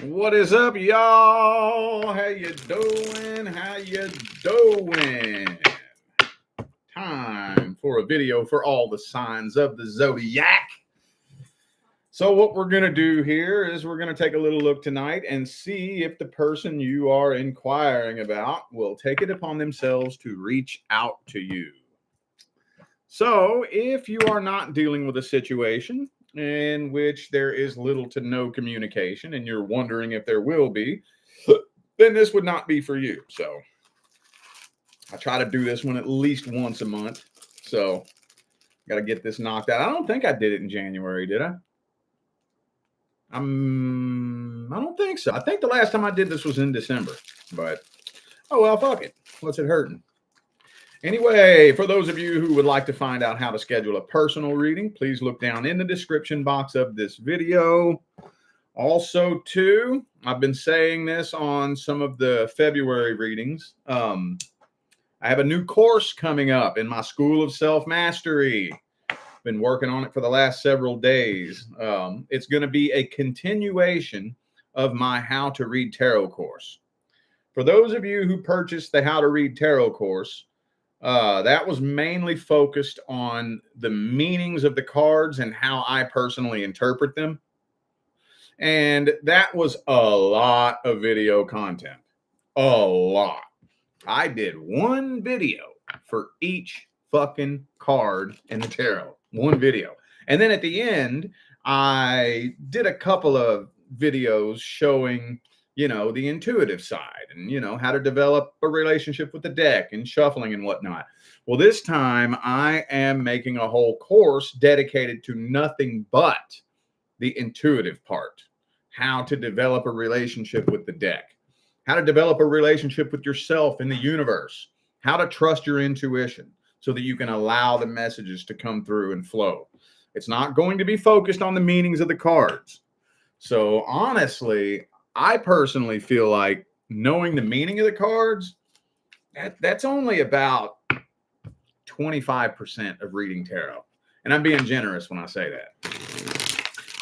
What is up, y'all? How you doing? How you doing? Time for a video for all the signs of the Zodiac. So what we're going to do here is we're going to take a little look tonight and see if the person you are inquiring about will take it upon themselves to reach out to you. So if you are not dealing with a situation in which there is little to no communication and you're wondering if there will be, then this would not be for you. So I try to do this one at least once a month. So got to get this knocked out. I don't think I did it in January, did I? I don't think so. I think the last time I did this was in December, but oh well, fuck it. What's it hurting? Anyway, for those of you who would like to find out how to schedule a personal reading, please look down in the description box of this video. Also, too, I've been saying this on some of the February readings. I have a new course coming up in my School of Self-Mastery. Been working on it for the last several days. It's going to be a continuation of my How to Read Tarot course. For those of you who purchased the How to Read Tarot course, that was mainly focused on the meanings of the cards and how I personally interpret them. And that was a lot of video content. A lot. I did one video for each fucking card in the tarot. One video. And then at the end, I did a couple of videos showing, you know, the intuitive side and, you know, how to develop a relationship with the deck and shuffling and whatnot. Well, this time I am making a whole course dedicated to nothing but the intuitive part. How to develop a relationship with the deck. How to develop a relationship with yourself in the universe. How to trust your intuition so that you can allow the messages to come through and flow. It's not going to be focused on the meanings of the cards. So honestly, I personally feel like knowing the meaning of the cards, that's only about 25% of reading tarot. And I'm being generous when I say that.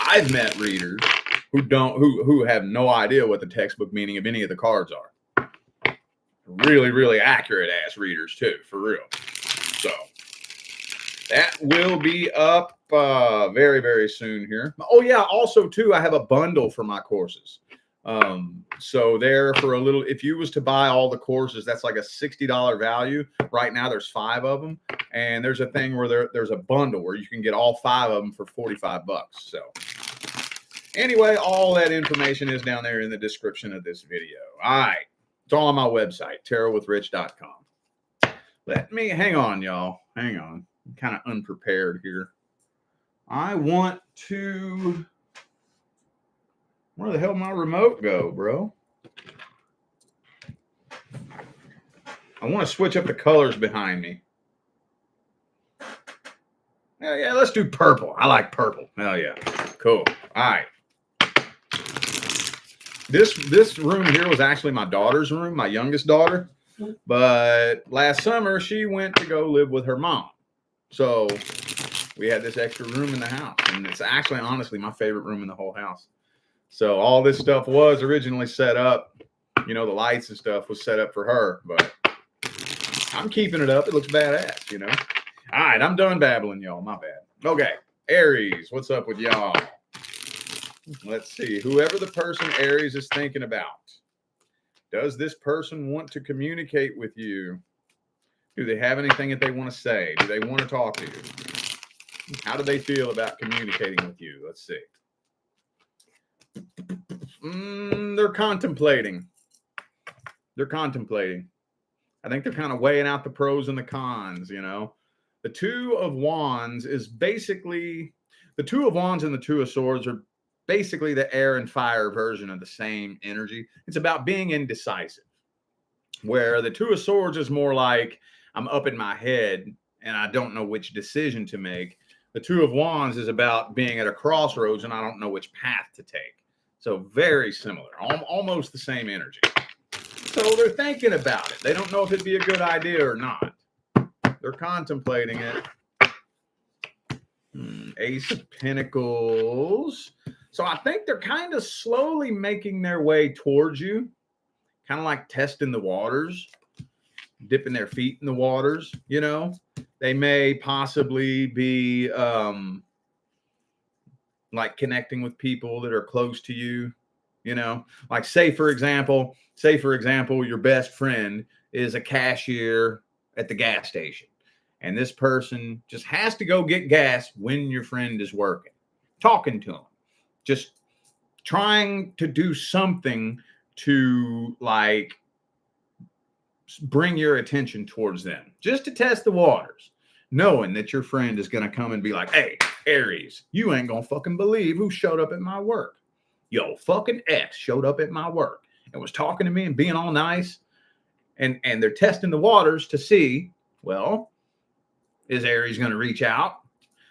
I've met readers who have no idea what the textbook meaning of any of the cards are. Really, really accurate ass readers too, for real. So that will be up very, very soon here. Oh yeah, also too, I have a bundle for my courses. So there for a little, if you was to buy all the courses, that's like a $60 value. Right now there's 5 of them. And there's a thing where there's a bundle where you can get all 5 of them for $45. So anyway, all that information is down there in the description of this video. All right. It's all on my website, tarotwithrich.com. Let me, hang on, y'all. Hang on. I'm kind of unprepared here. I want to, where the hell did my remote go, bro? I want to switch up the colors behind me. Yeah, let's do purple. I like purple. Hell yeah. Cool. All right. This room here was actually my daughter's room, my youngest daughter. But last summer, she went to go live with her mom. So we had this extra room in the house. And it's actually, honestly, my favorite room in the whole house. So all this stuff was originally set up. You know, the lights and stuff was set up for her. But I'm keeping it up. It looks badass, you know. All right, I'm done babbling, y'all. My bad. Okay, Aries, what's up with y'all? Let's see. Whoever the person Aries is thinking about. Does this person want to communicate with you? Do they have anything that they want to say? Do they want to talk to you? How do they feel about communicating with you? Let's see. They're contemplating. They're contemplating. I think they're kind of weighing out the pros and the cons, you know. The Two of Wands is basically, the Two of Wands and the Two of Swords are basically the air and fire version of the same energy. It's about being indecisive, where the Two of Swords is more like I'm up in my head and I don't know which decision to make. The Two of Wands is about being at a crossroads and I don't know which path to take. So very similar, almost the same energy. So they're thinking about it. They don't know if it'd be a good idea or not. They're contemplating it. Ace of Pentacles. So I think they're kind of slowly making their way towards you, kind of like testing the waters, dipping their feet in the waters. You know, they may possibly be like connecting with people that are close to you. You know, like say for example, your best friend is a cashier at the gas station, and this person just has to go get gas when your friend is working, talking to him, just trying to do something to like bring your attention towards them, just to test the waters, knowing that your friend is going to come and be like, hey, Aries, you ain't going to fucking believe who showed up at my work. Yo, fucking X showed up at my work and was talking to me and being all nice. And they're testing the waters to see, well, is Aries going to reach out?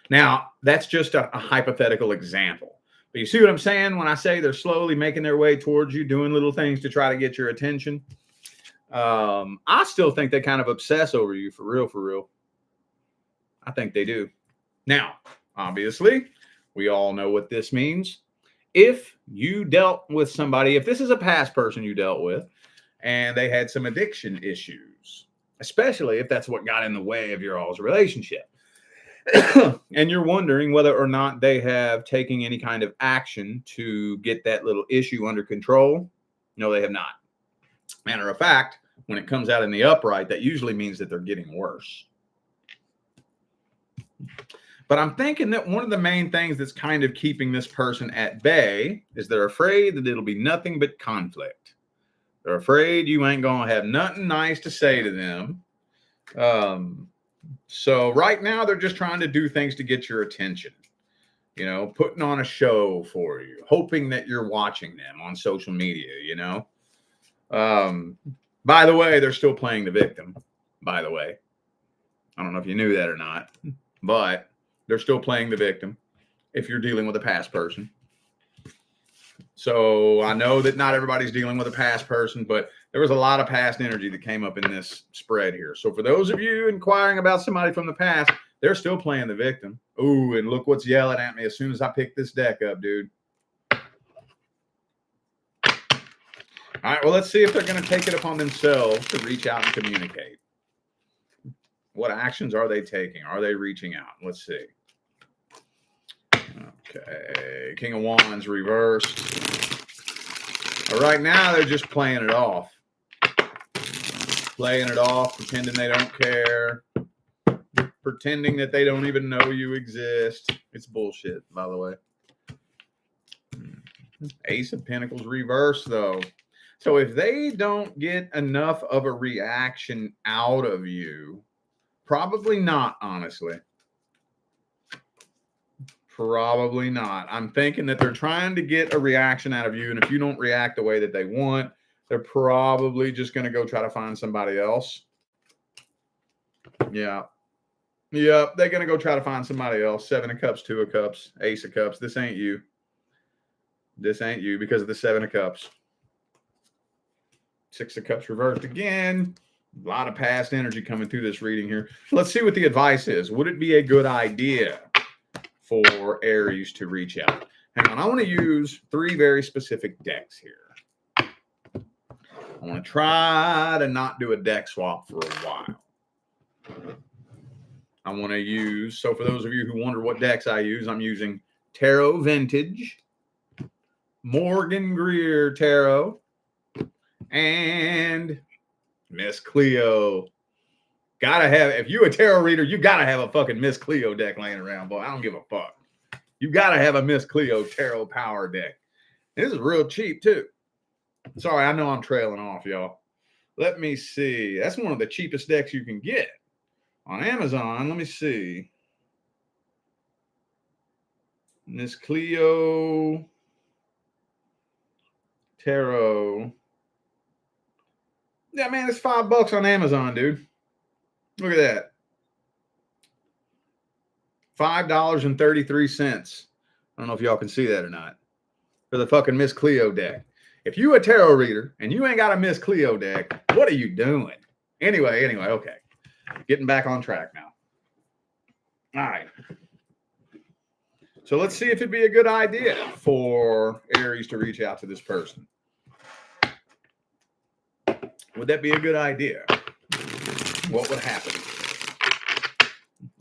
Now, that's just a hypothetical example. But you see what I'm saying when I say they're slowly making their way towards you, doing little things to try to get your attention? I still think they kind of obsess over you, for real, for real. I think they do. Now, obviously, we all know what this means. If you dealt with somebody, if this is a past person you dealt with, and they had some addiction issues, especially if that's what got in the way of your all's relationship, and you're wondering whether or not they have taken any kind of action to get that little issue under control, no, they have not. Matter of fact, when it comes out in the upright, that usually means that they're getting worse. But I'm thinking that one of the main things that's kind of keeping this person at bay is they're afraid that it'll be nothing but conflict. They're afraid you ain't going to have nothing nice to say to them. So right now they're just trying to do things to get your attention, you know, putting on a show for you, hoping that you're watching them on social media, you know. By the way, they're still playing the victim, by the way. I don't know if you knew that or not, but they're still playing the victim if you're dealing with a past person. So I know that not everybody's dealing with a past person, but there was a lot of past energy that came up in this spread here. So for those of you inquiring about somebody from the past, they're still playing the victim. Ooh, and look what's yelling at me as soon as I pick this deck up, dude. All right, well, let's see if they're going to take it upon themselves to reach out and communicate. What actions are they taking? Are they reaching out? Let's see. Okay, King of Wands reversed. Right now, they're just playing it off. Playing it off, pretending they don't care. Pretending that they don't even know you exist. It's bullshit, by the way. Ace of Pentacles reversed, though. So if they don't get enough of a reaction out of you, probably not, honestly. Probably not. I'm thinking that they're trying to get a reaction out of you, and if you don't react the way that they want, they're probably just going to go try to find somebody else. Yeah. Yep, they're going to go try to find somebody else. 7 of Cups, 2 of Cups, Ace of Cups. This ain't you. This ain't you because of the 7 of Cups. 6 of Cups reversed again. A lot of past energy coming through this reading here. Let's see what the advice is. Would it be a good idea for Aries to reach out? Hang on, I want to use 3 very specific decks here. I want to try to not do a deck swap for a while. I want to use, so for those of you who wonder what decks I use, I'm using Tarot Vintage, Morgan Greer Tarot, and Miss Cleo. Gotta have, if you a tarot reader, you gotta have a fucking Miss Cleo deck laying around, boy. I don't give a fuck. You gotta have a Miss Cleo tarot power deck. This is real cheap too. Sorry, I know I'm trailing off, y'all. Let me see. That's one of the cheapest decks you can get on Amazon. Let me see. Miss Cleo Tarot. Yeah, man, it's $5 on Amazon, dude. Look at that. $5.33. I don't know if y'all can see that or not. For the fucking Miss Cleo deck. If you a tarot reader and you ain't got a Miss Cleo deck, what are you doing? Anyway, okay. Getting back on track now. All right. So let's see if it'd be a good idea for Aries to reach out to this person. Would that be a good idea? What would happen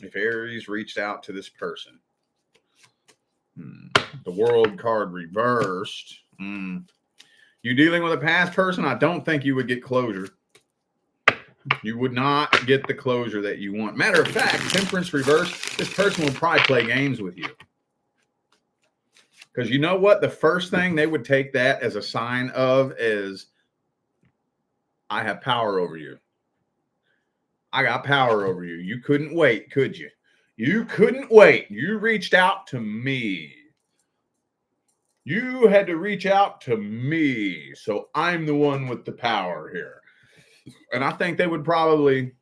if Aries reached out to this person? The World card reversed. You dealing with a past person? I don't think you would get closure. You would not get the closure that you want. Matter of fact, Temperance reversed, this person would probably play games with you. Because you know what? The first thing they would take that as a sign of is, I have power over you. I got power over you. You couldn't wait, could you? You couldn't wait. You reached out to me. You had to reach out to me. So I'm the one with the power here. And I think they'd probably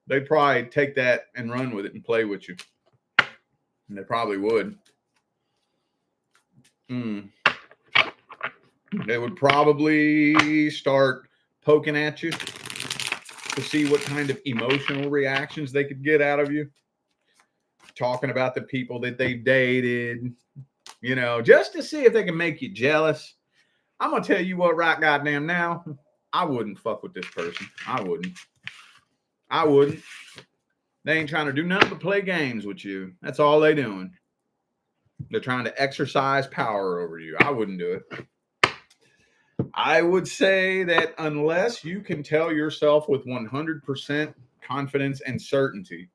take that and run with it and play with you. And they probably would. They would probably start poking at you to see what kind of emotional reactions they could get out of you. Talking about the people that they dated, just to see if they can make you jealous. I'm going to tell you what right goddamn now. I wouldn't fuck with this person. I wouldn't. They ain't trying to do nothing but play games with you. That's all they doing. They're trying to exercise power over you. I wouldn't do it. I would say that unless you can tell yourself with 100% confidence and certainty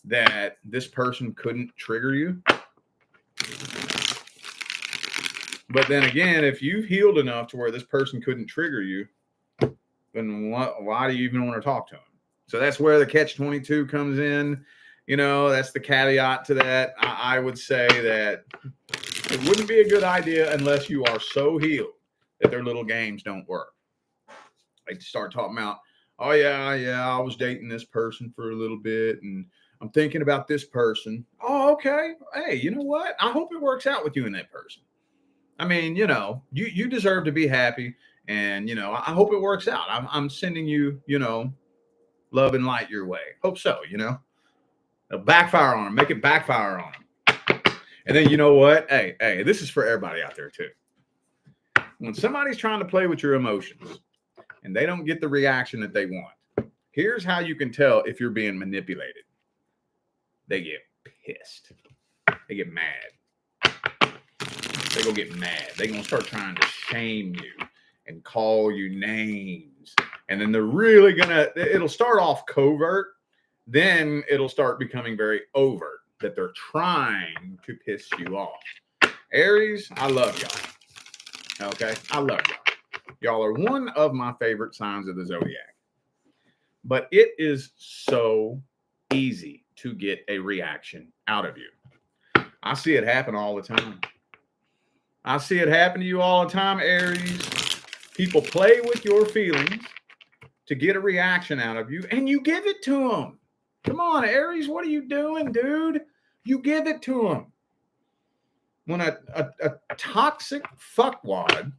that this person couldn't trigger you. But then again, if you've healed enough to where this person couldn't trigger you, then why do you even want to talk to them? So that's where the catch-22 comes in. That's the caveat to that. I would say that it wouldn't be a good idea unless you are so healed that their little games don't work. They start talking about, oh, yeah, I was dating this person for a little bit, and I'm thinking about this person. Oh, okay. Hey, you know what? I hope it works out with you and that person. I mean, you deserve to be happy. And, I hope it works out. I'm sending you, love and light your way. Hope so, It'll backfire on them. Make it backfire on them. And then you know what? Hey, this is for everybody out there too. When somebody's trying to play with your emotions and they don't get the reaction that they want, here's how you can tell if you're being manipulated. They get pissed. They get mad. They're going to get mad. They're going to start trying to shame you and call you names. And then they're really it'll start off covert. Then it'll start becoming very overt that they're trying to piss you off. Aries, I love y'all. Okay? I love y'all. Y'all are one of my favorite signs of the Zodiac. But it is so easy to get a reaction out of you. I see it happen all the time. I see it happen to you all the time, Aries. People play with your feelings to get a reaction out of you, and you give it to them. Come on, Aries, what are you doing, dude? You give it to them. When a toxic fuckwad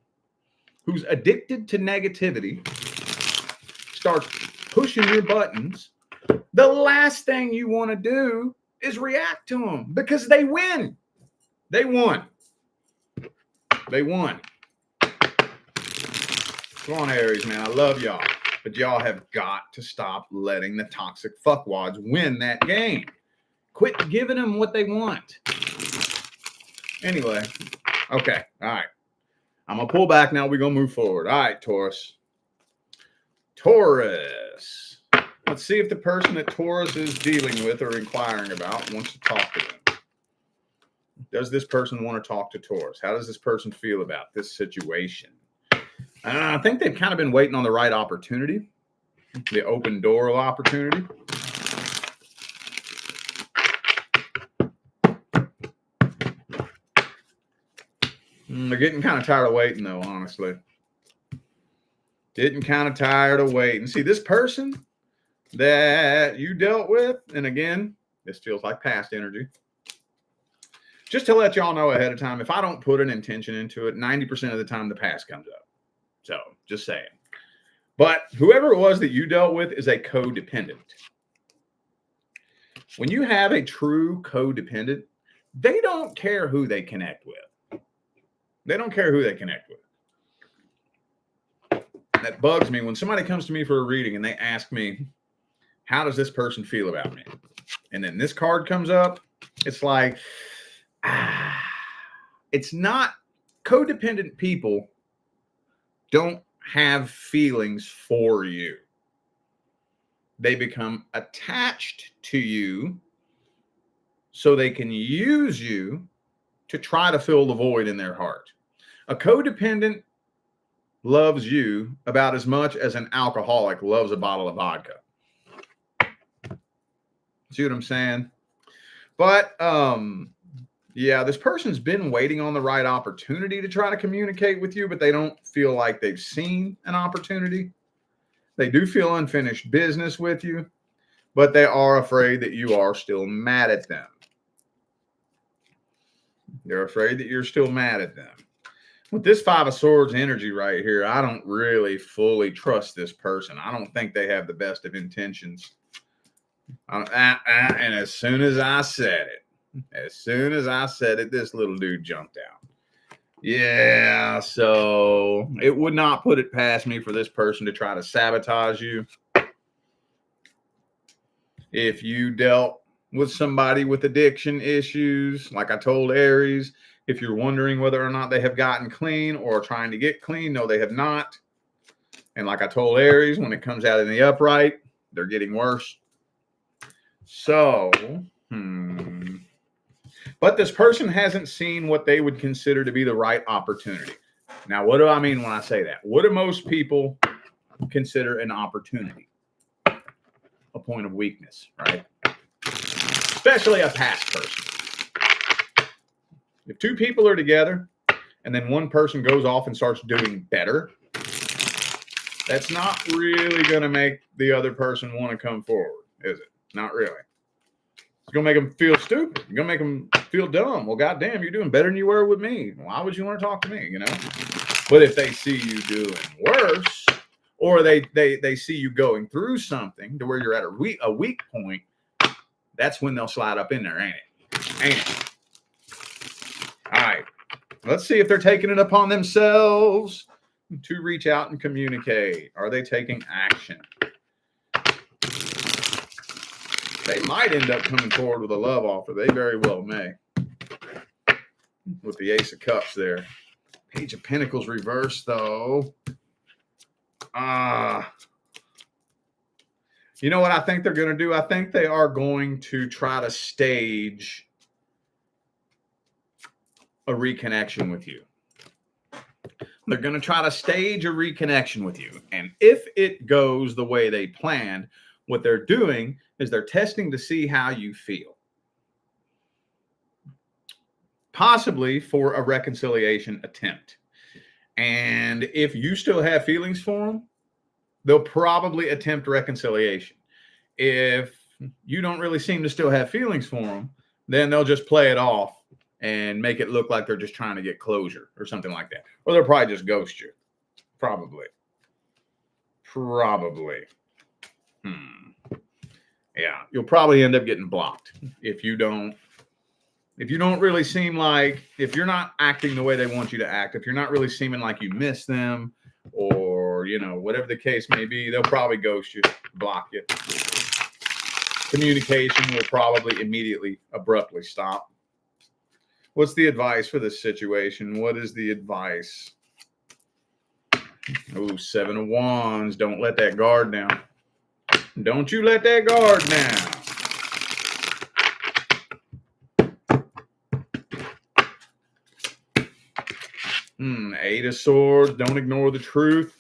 who's addicted to negativity starts pushing your buttons, the last thing you want to do is react to them because they win. They won. They won. Come on, Aries, man. I love y'all. But y'all have got to stop letting the toxic fuckwads win that game. Quit giving them what they want. Anyway, okay. All right. I'm going to pull back now. We're going to move forward. All right, Taurus. Taurus. Let's see if the person that Taurus is dealing with or inquiring about wants to talk to them. Does this person want to talk to Taurus? How does this person feel about this situation? I think they've kind of been waiting on the right opportunity, the open door opportunity. They're getting kind of tired of waiting, though, honestly. Getting kind of tired of waiting. See, this person that you dealt with, and again, this feels like past energy. Just to let y'all know ahead of time, if I don't put an intention into it, 90% of the time the past comes up. So, just saying. But whoever it was that you dealt with is a codependent. When you have a true codependent, they don't care who they connect with. They don't care who they connect with. That bugs me when somebody comes to me for a reading and they ask me, how does this person feel about me? And then this card comes up. It's like, it's not, codependent people don't have feelings for you. They become attached to you so they can use you to try to fill the void in their heart. A codependent loves you about as much as an alcoholic loves a bottle of vodka. See what I'm saying? But yeah, this person's been waiting on the right opportunity to try to communicate with you, but they don't feel like they've seen an opportunity. They do feel unfinished business with you, but they are afraid that you are still mad at them. They're afraid that you're still mad at them. With this Five of Swords energy right here, I don't really fully trust this person. I don't think they have the best of intentions. And as soon as I said it, this little dude jumped out. Yeah, so it would not put it past me for this person to try to sabotage you. If you dealt with somebody with addiction issues, like I told Aries, if you're wondering whether or not they have gotten clean or trying to get clean, no, they have not. And like I told Aries, when it comes out in the upright, they're getting worse. So, but this person hasn't seen what they would consider to be the right opportunity. Now, what do I mean when I say that? What do most people consider an opportunity? A point of weakness, right? Especially a past person. If two people are together and then one person goes off and starts doing better, that's not really going to make the other person want to come forward, is it? Not really. It's going to make them feel stupid. You're going to make them feel dumb. Well, goddamn, you're doing better than you were with me. Why would you want to talk to me, you know? But if they see you doing worse, or they see you going through something to where you're at a weak point, that's when they'll slide up in there, ain't it? Ain't it? All right. Let's see if they're taking it upon themselves to reach out and communicate. Are they taking action? They might end up coming forward with a love offer. They very well may. With the Ace of Cups there. Page of Pentacles reversed, though. You know what I think they're going to do? I think they are going to try to stage a reconnection with you. They're going to try to stage a reconnection with you. And if it goes the way they planned, what they're doing is they're testing to see how you feel. Possibly for a reconciliation attempt. And if you still have feelings for them, they'll probably attempt reconciliation. If you don't really seem to still have feelings for them, then they'll just play it off and make it look like they're just trying to get closure or something like that. Or they'll probably just ghost you. Probably. Yeah, you'll probably end up getting blocked if you don't really seem like, if you're not acting the way they want you to act, if you're not really seeming like you miss them, or, you know, whatever the case may be, they'll probably ghost you, block you. Communication will probably immediately, abruptly stop. What's the advice for this situation? What is the advice? Oh, 7 of Wands. Don't let that guard down. Don't you let that guard down. 8 of Swords. Don't ignore the truth.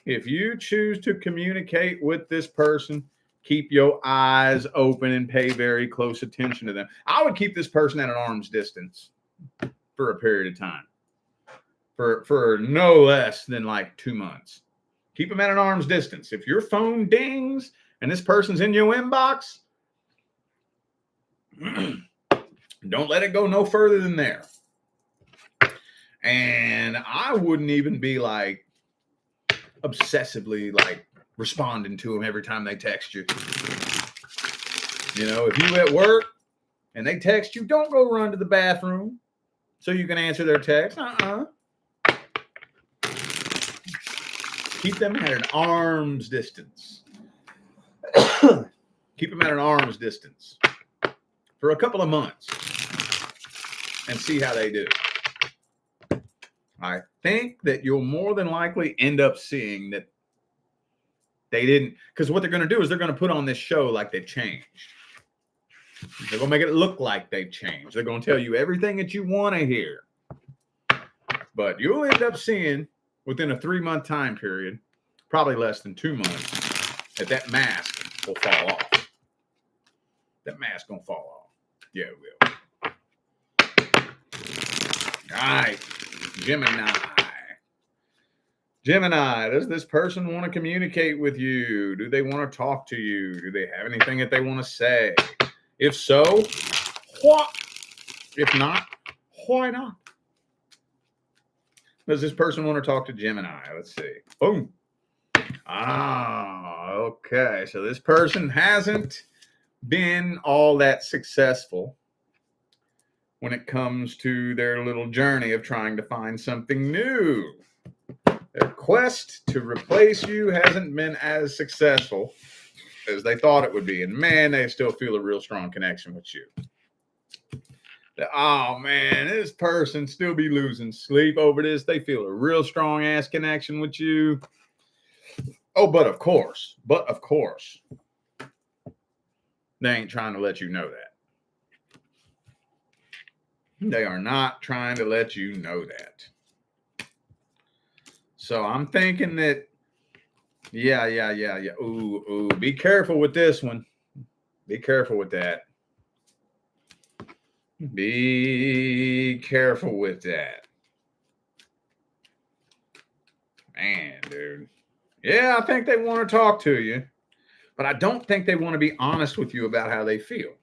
If you choose to communicate with this person, keep your eyes open and pay very close attention to them. I would keep this person at an arm's distance for a period of time. For no less than like 2 months. Keep them at an arm's distance. If your phone dings and this person's in your inbox, don't let it go no further than there. And I wouldn't even be like obsessively like responding to them every time they text you. You know, if you at work and they text you, don't go run to the bathroom so you can answer their text. Keep them at an arm's distance. Keep them at an arm's distance for a couple of months and see how they do. I think that you'll more than likely end up seeing that they didn't, because what they're going to do is they're going to put on this show like they've changed. They're going to make it look like they've changed. They're going to tell you everything that you want to hear. But you'll end up seeing within a 3-month time period, probably less than 2 months, that mask will fall off. That mask going to fall off. Yeah, it will. All right. Gemini, does this person want to communicate with you? Do they want to talk to you? Do they have anything that they want to say? If so, what? If not, why not? Does this person want to talk to Gemini? Let's see. Boom. Okay. So this person hasn't been all that successful when it comes to their little journey of trying to find something new. Their quest to replace you hasn't been as successful as they thought it would be. And man, they still feel a real strong connection with you. Oh man, this person still be losing sleep over this. They feel a real strong ass connection with you. Oh, but of course, they ain't trying to let you know that. They are not trying to let you know that. So I'm thinking that, yeah. Ooh, be careful with this one. Be careful with that. Be careful with that. Man, dude. Yeah, I think they want to talk to you, but I don't think they want to be honest with you about how they feel.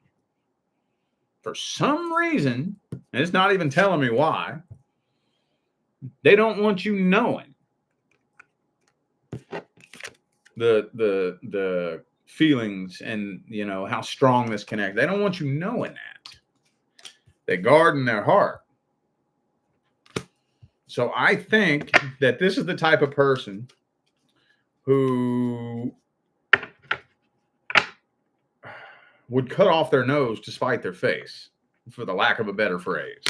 For some reason, and it's not even telling me why, they don't want you knowing the feelings and, you know, how strong this connect. They don't want you knowing that. They guard in their heart. So I think that this is the type of person who would cut off their nose to spite their face, for the lack of a better phrase.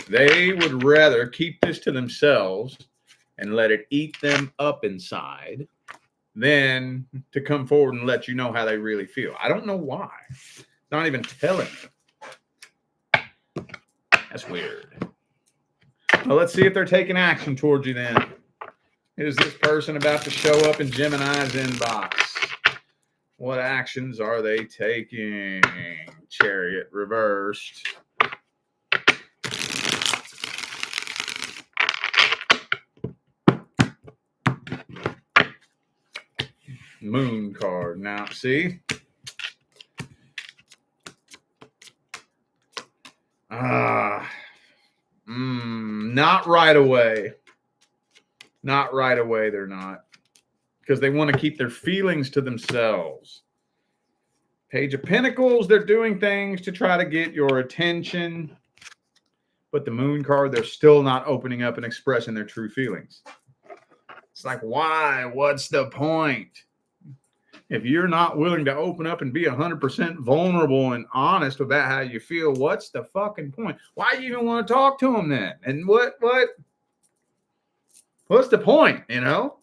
They would rather keep this to themselves and let it eat them up inside than to come forward and let you know how they really feel. I don't know why. Not even telling me. That's weird. Well, let's see if they're taking action towards you then. Is this person about to show up in Gemini's inbox? What actions are they taking? Chariot reversed. Moon card. Now, see? Not right away. Not right away, they're not. Because they want to keep their feelings to themselves. Page of Pentacles, they're doing things to try to get your attention. But the Moon card, they're still not opening up and expressing their true feelings. It's like, why? What's the point? If you're not willing to open up and be 100% vulnerable and honest about how you feel, what's the fucking point? Why do you even want to talk to them then? And what's the point, you know?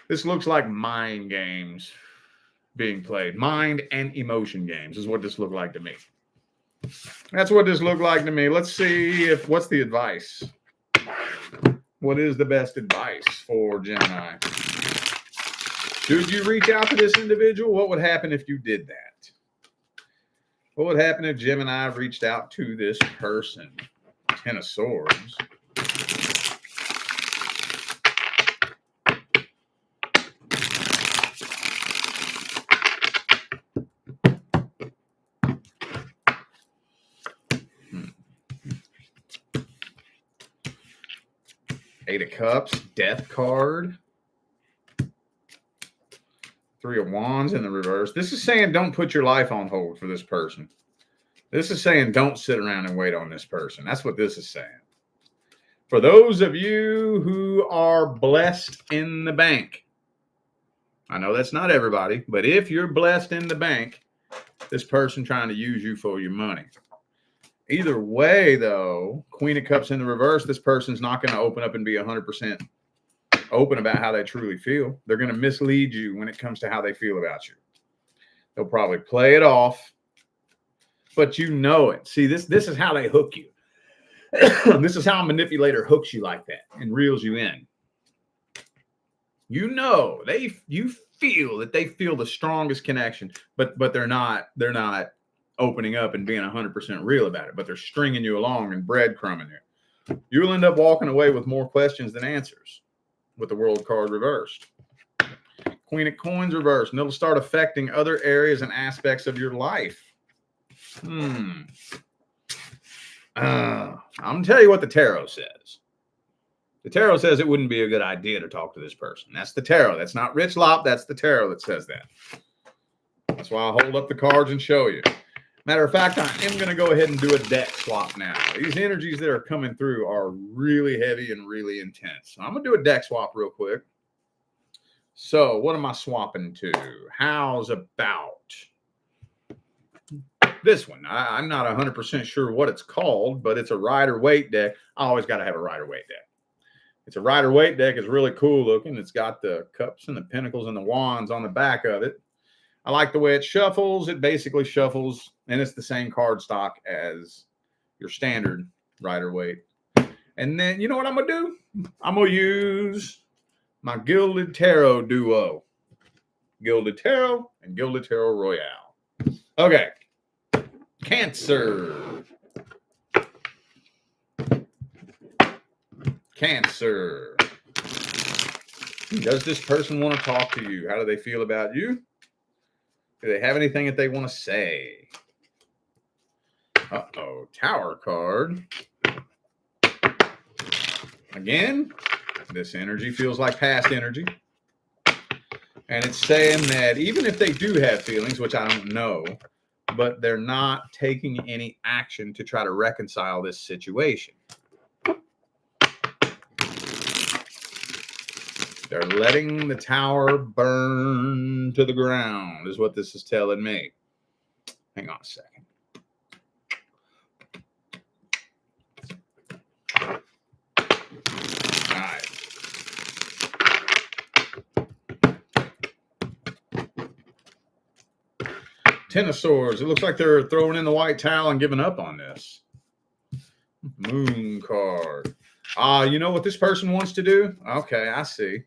This looks like mind games being played. Mind and emotion games is what this looked like to me. That's what this looked like to me. Let's see what's the advice. What is the best advice for Gemini? Should you reach out to this individual? What would happen if you did that? What would happen if Gemini reached out to this person? Ten of Swords. Eight of Cups, Death card. Three of Wands in the reverse. This is saying don't put your life on hold for this person. This is saying don't sit around and wait on this person. That's what this is saying. For those of you who are blessed in the bank, I know that's not everybody, but if you're blessed in the bank, this person trying to use you for your money. Either way, though, Queen of Cups in the reverse, this person's not going to open up and be 100% open about how they truly feel. They're going to mislead you when it comes to how they feel about you. They'll probably play it off, but you know it. See, this is how they hook you. This is how a manipulator hooks you like that and reels you in. You know, you feel that they feel the strongest connection, but they're not opening up and being 100% real about it, but they're stringing you along and breadcrumbing you. You'll end up walking away with more questions than answers with the World card reversed. Queen of Coins reversed, and it'll start affecting other areas and aspects of your life. I'm going to tell you what the tarot says. The tarot says it wouldn't be a good idea to talk to this person. That's the tarot. That's not Rich Lop. That's the tarot that says that. That's why I hold up the cards and show you. Matter of fact, I am going to go ahead and do a deck swap now. These energies that are coming through are really heavy and really intense. So I'm going to do a deck swap real quick. So what am I swapping to? How's about this one? I'm not 100% sure what it's called, but it's a Rider-Waite deck. I always got to have a Rider-Waite deck. It's a Rider-Waite deck. It's really cool looking. It's got the cups and the pentacles and the wands on the back of it. I like the way it shuffles. It basically shuffles, and it's the same card stock as your standard Rider-Waite. And then, you know what I'm going to do? I'm going to use my Gilded Tarot duo. Gilded Tarot and Gilded Tarot Royale. Okay. Cancer. Cancer. Does this person want to talk to you? How do they feel about you? Do they have anything that they want to say? Uh-oh. Tower card. Again, this energy feels like past energy. And it's saying that even if they do have feelings, which I don't know, but they're not taking any action to try to reconcile this situation. They're letting the tower burn to the ground, is what this is telling me. Hang on a second. All right. Ten of Swords. It looks like they're throwing in the white towel and giving up on this. Moon card. You know what this person wants to do? Okay, I see.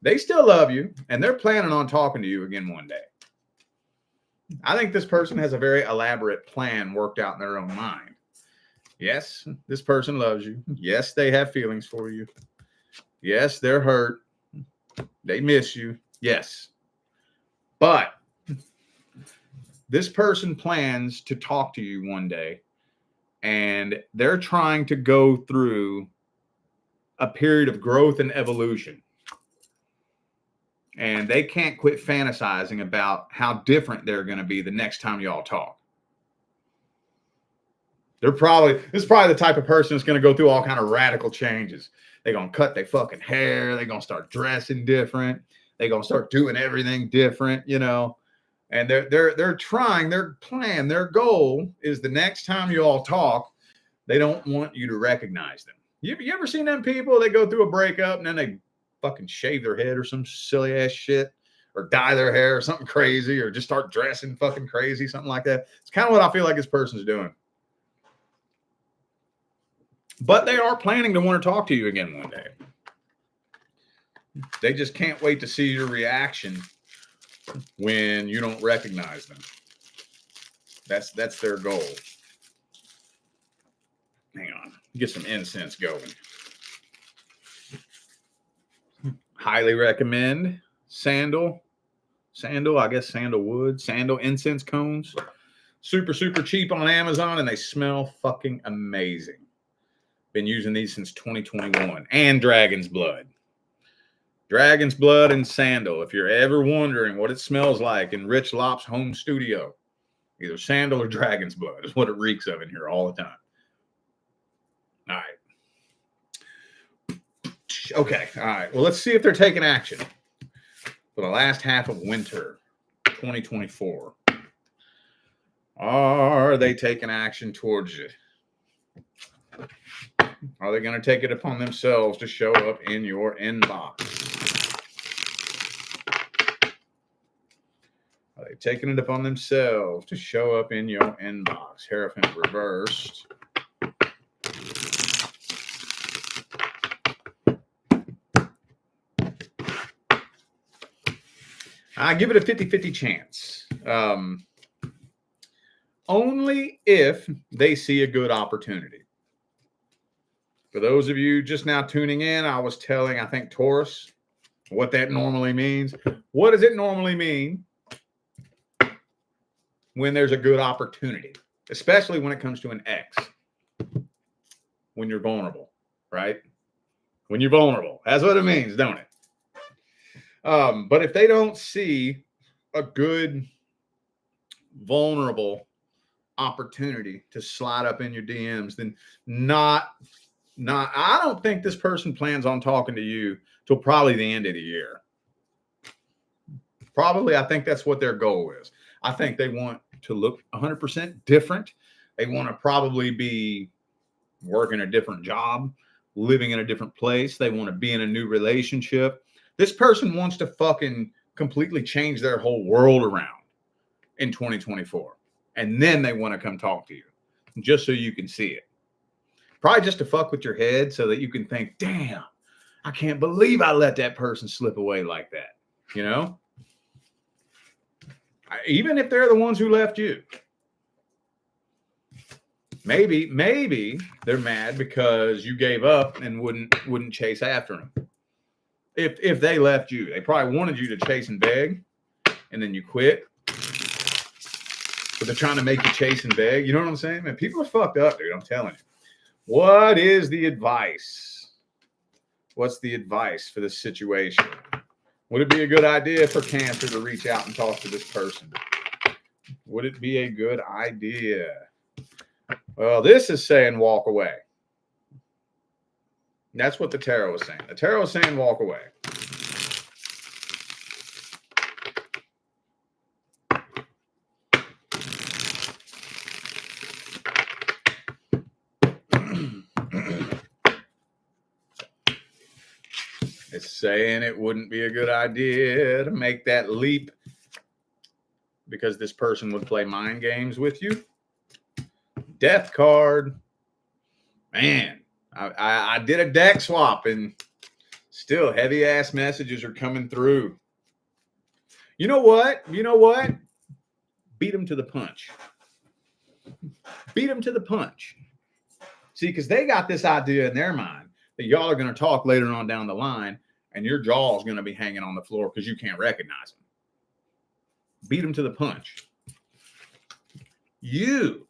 They still love you, and they're planning on talking to you again one day. I think this person has a very elaborate plan worked out in their own mind. Yes, this person loves you. Yes, they have feelings for you. Yes, they're hurt. They miss you. Yes. But this person plans to talk to you one day. And they're trying to go through a period of growth and evolution. And they can't quit fantasizing about how different they're going to be the next time y'all talk. This is probably the type of person that's going to go through all kind of radical changes. They're going to cut their fucking hair. They're going to start dressing different. They're going to start doing everything different, you know. And they're trying, their plan, their goal is the next time you all talk, they don't want you to recognize them. You ever seen them people? They go through a breakup and then they fucking shave their head or some silly ass shit, or dye their hair or something crazy, or just start dressing fucking crazy, something like that. It's kind of what I feel like this person's doing. But they are planning to want to talk to you again one day. They just can't wait to see your reaction when you don't recognize them. That's their goal. Hang on. Get some incense going. Highly recommend sandal, I guess sandalwood, sandal incense cones. Super, super cheap on Amazon, and they smell fucking amazing. Been using these since 2021. And Dragon's Blood. Dragon's blood and sandal. If you're ever wondering what it smells like in Rich Lop's home studio, either sandal or dragon's blood is what it reeks of in here all the time. All right. Okay. All right. Well, let's see if they're taking action for the last half of winter 2024. Are they taking action towards it? Are they going to take it upon themselves to show up in your inbox? Are they taking it upon themselves to show up in your inbox? Hierophant reversed. I give it a 50-50 chance. Only if they see a good opportunity. For those of you just now tuning in, I was telling, I think, Taurus, what that normally means. What does it normally mean when there's a good opportunity? Especially when it comes to an ex. When you're vulnerable, right? When you're vulnerable. That's what it means, don't it? But if they don't see a good, vulnerable opportunity to slide up in your DMs, then I don't think this person plans on talking to you till probably the end of the year. Probably, I think that's what their goal is. I think they want to look 100% different. They want to probably be working a different job, living in a different place. They want to be in a new relationship. This person wants to fucking completely change their whole world around in 2024. And then they want to come talk to you just so you can see it. Probably just to fuck with your head so that you can think, damn, I can't believe I let that person slip away like that. You know? Even if they're the ones who left you. Maybe they're mad because you gave up and wouldn't chase after them. If they left you, they probably wanted you to chase and beg, and then you quit. But they're trying to make you chase and beg. You know what I'm saying? Man, people are fucked up, dude. I'm telling you. What is the advice? What's the advice for this situation? Would it be a good idea for Cancer to reach out and talk to this person? Would it be a good idea? Well, this is saying walk away. That's what the tarot is saying. The tarot is saying walk away. It's saying it wouldn't be a good idea to make that leap because this person would play mind games with you. Death card. Man, I did a deck swap and still heavy ass messages are coming through. You know what? Beat them to the punch. Beat them to the punch. See, because they got this idea in their mind that y'all are going to talk later on down the line and your jaw is going to be hanging on the floor because you can't recognize them. Beat them to the punch. You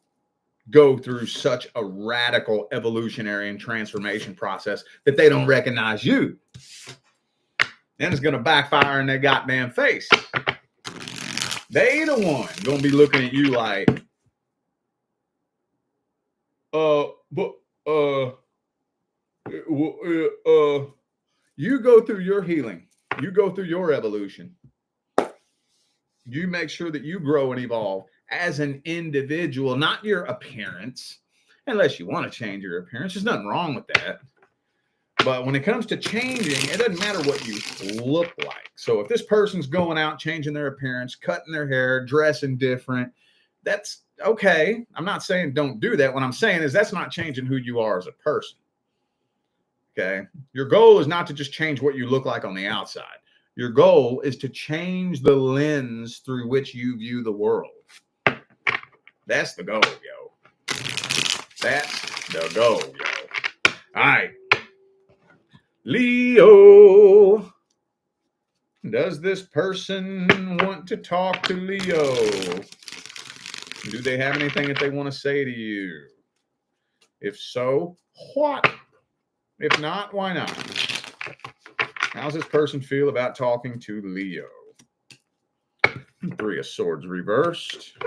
go through such a radical evolutionary and transformation process that they don't recognize you. Then it's going to backfire in their goddamn face. They the one going to be looking at you like, you go through your healing. You go through your evolution. You make sure that you grow and evolve as an individual, not your appearance. Unless you want to change your appearance. There's nothing wrong with that. But when it comes to changing, it doesn't matter what you look like. So if this person's going out, changing their appearance, cutting their hair, dressing different, that's okay. I'm not saying don't do that. What I'm saying is that's not changing who you are as a person. Okay. Your goal is not to just change what you look like on the outside. Your goal is to change the lens through which you view the world. That's the goal, yo. That's the goal, yo. All right. Leo. Does this person want to talk to Leo? Do they have anything that they want to say to you? If so, what? If not, why not? How's this person feel about talking to Leo? Three of Swords reversed.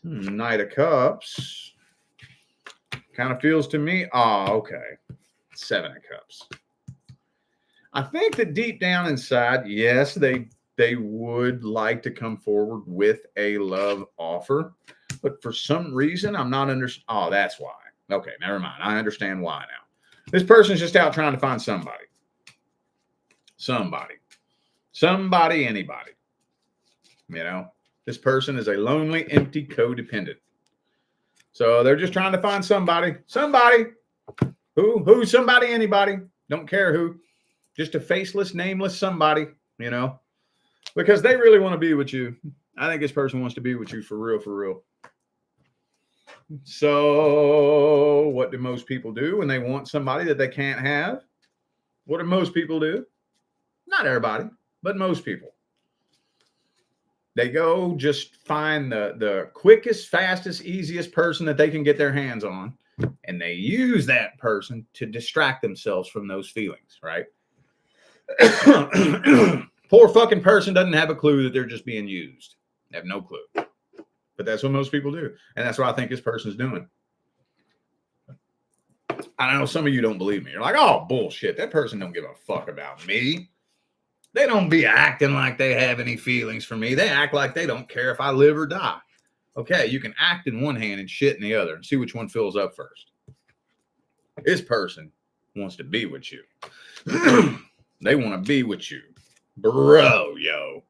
Knight of Cups. Kind of feels to me. Oh, okay. Seven of Cups. I think that deep down inside, yes, they would like to come forward with a love offer. But for some reason, I'm not understanding. Oh, that's why. Okay, never mind. I understand why now. This person's just out trying to find somebody. Somebody, anybody. You know, this person is a lonely, empty codependent. So they're just trying to find somebody. Who, somebody, anybody. Don't care who. Just a faceless, nameless somebody, you know, because they really want to be with you. I think this person wants to be with you for real, for real. So what do most people do when they want somebody that they can't have? What do most people do? Not everybody, but most people. They go just find the quickest, fastest, easiest person that they can get their hands on, and they use that person to distract themselves from those feelings, right? Poor fucking person doesn't have a clue that they're just being used. They have no clue. But that's what most people do. And that's what I think this person's doing. I know some of you don't believe me. You're like, oh, bullshit. That person don't give a fuck about me. They don't be acting like they have any feelings for me. They act like they don't care if I live or die. Okay, you can act in one hand and shit in the other and see which one fills up first. This person wants to be with you. They want to be with you. Bro, yo.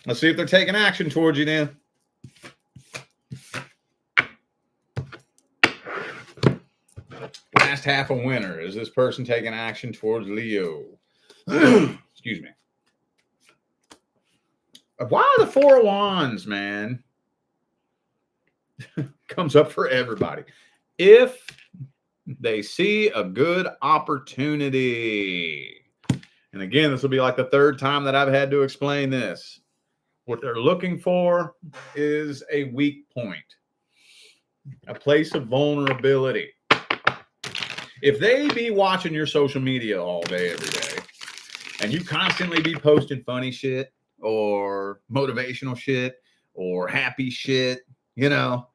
Let's see if they're taking action towards you then. Last half a winner. Is this person taking action towards Leo? Excuse me. Why are the Four of Wands, man? Comes up for everybody. If they see a good opportunity. And again, this will be like the third time that I've had to explain this. What they're looking for is a weak point, a place of vulnerability. If they be watching your social media all day, every day, and you constantly be posting funny shit or motivational shit or happy shit, you know,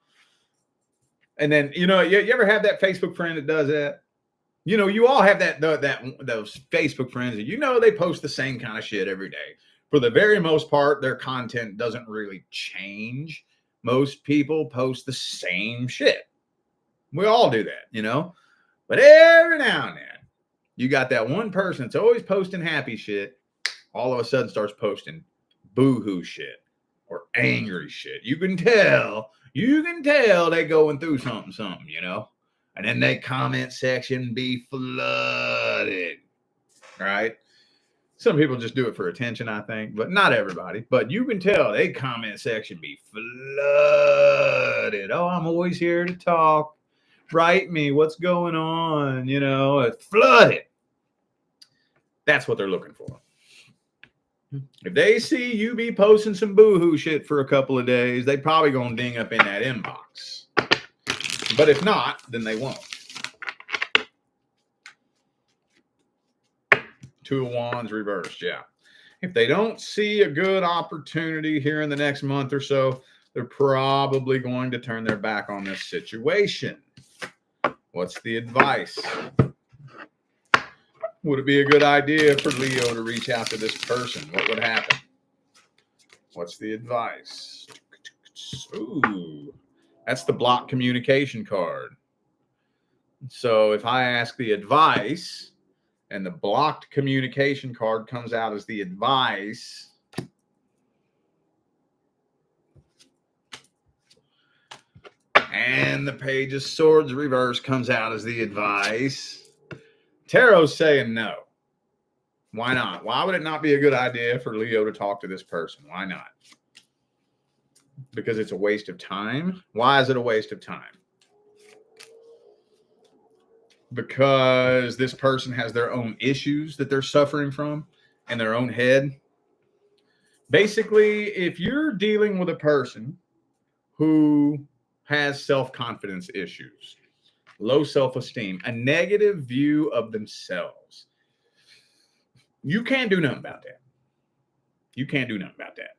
and then, you know, you ever have that Facebook friend that does that? You know, you all have those Facebook friends that, you know, they post the same kind of shit every day. For the very most part, their content doesn't really change. Most people post the same shit. We all do that, you know. But every now and then, you got that one person that's always posting happy shit, all of a sudden starts posting boo-hoo shit or angry shit. You can tell they going through something, you know. And then they comment section be flooded, right? Some people just do it for attention, I think, but not everybody. But you can tell they comment section be flooded. Oh, I'm always here to talk. Write me. What's going on? You know, it's flooded. That's what they're looking for. If they see you be posting some boohoo shit for a couple of days, they probably gonna ding up in that inbox. But if not, then they won't. Two of Wands reversed, yeah. If they don't see a good opportunity here in the next month or so, they're probably going to turn their back on this situation. What's the advice? Would it be a good idea for Leo to reach out to this person? What would happen? What's the advice? Ooh, that's the block communication card. So if I ask the advice and the blocked communication card comes out as the advice, and the Page of Swords reverse comes out as the advice, Tarot's saying no. Why not? Why would it not be a good idea for Leo to talk to this person? Why not? Because it's a waste of time. Why is it a waste of time? because this person has their own issues that they're suffering from in their own head. Basically, if you're dealing with a person who has self-confidence issues, low self-esteem, a negative view of themselves, you can't do nothing about that. You can't do nothing about that.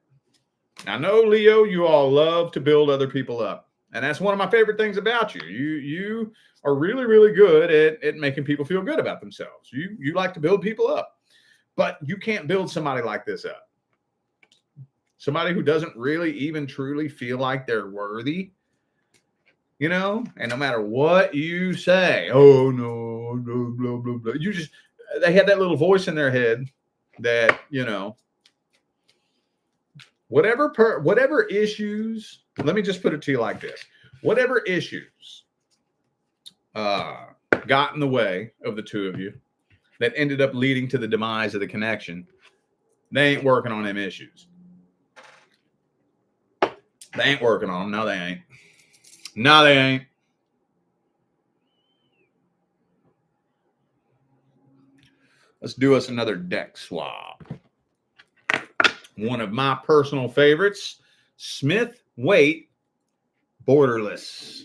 I know, Leo, you all love to build other people up. And that's one of my favorite things about you. You are really, really good at making people feel good about themselves. You like to build people up. But you can't build somebody like this up. Somebody who doesn't really even truly feel like they're worthy, and no matter what you say, oh no, blah, blah, blah, blah. They have that little voice in their head that, whatever issues, let me just put it to you like this. Whatever issues got in the way of the two of you that ended up leading to the demise of the connection, they ain't working on them issues. They ain't working on them. No, they ain't. No, they ain't. Let's do us another deck swap. One of my personal favorites, Smith Waite Borderless.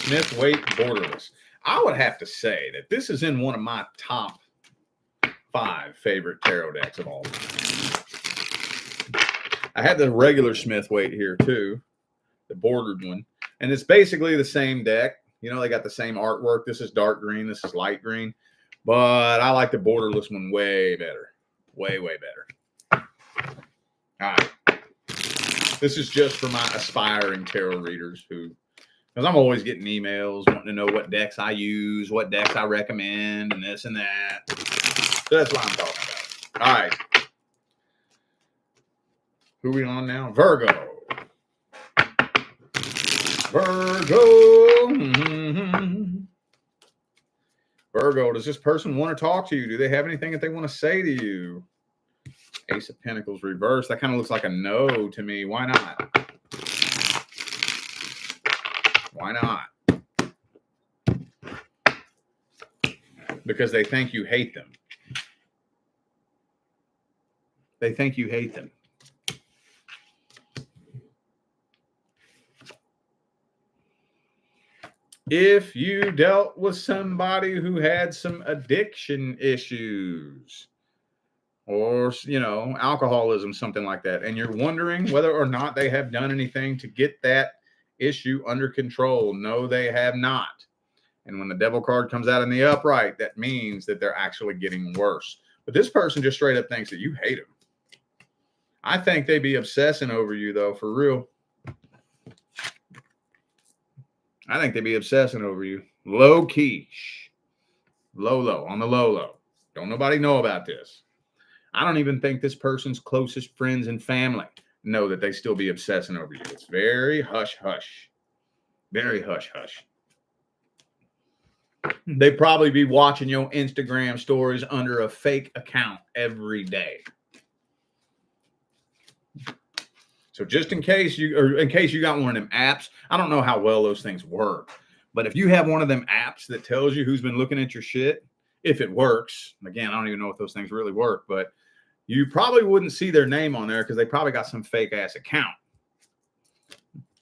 Smith Waite Borderless. I would have to say that this is in one of my top 5 favorite tarot decks of all time. I had the regular Smith Waite here too, the bordered one. And it's basically the same deck. They got the same artwork. This is dark green. This is light green. But I like the borderless one way better. Way, way better. All right. This is just for my aspiring tarot readers because I'm always getting emails wanting to know what decks I use, what decks I recommend, and this and that. So that's what I'm talking about. All right. Who are we on now? Virgo. Mm-hmm. Virgo, does this person want to talk to you? Do they have anything that they want to say to you? Ace of Pentacles reversed. That kind of looks like a no to me. Why not? Why not? Because they think you hate them. They think you hate them. If you dealt with somebody who had some addiction issues or, alcoholism, something like that, and you're wondering whether or not they have done anything to get that issue under control, no, they have not. And when the devil card comes out in the upright, that means that they're actually getting worse. But this person just straight up thinks that you hate them. I think they be obsessing over you, though, for real. I think they be obsessing over you. Low key. Low, on the low. Don't nobody know about this. I don't even think this person's closest friends and family know that they still be obsessing over you. It's very hush-hush. Very hush-hush. They probably be watching your Instagram stories under a fake account every day. So just in case you got one of them apps, I don't know how well those things work, but if you have one of them apps that tells you who's been looking at your shit, if it works, again, I don't even know if those things really work, but you probably wouldn't see their name on there because they probably got some fake ass account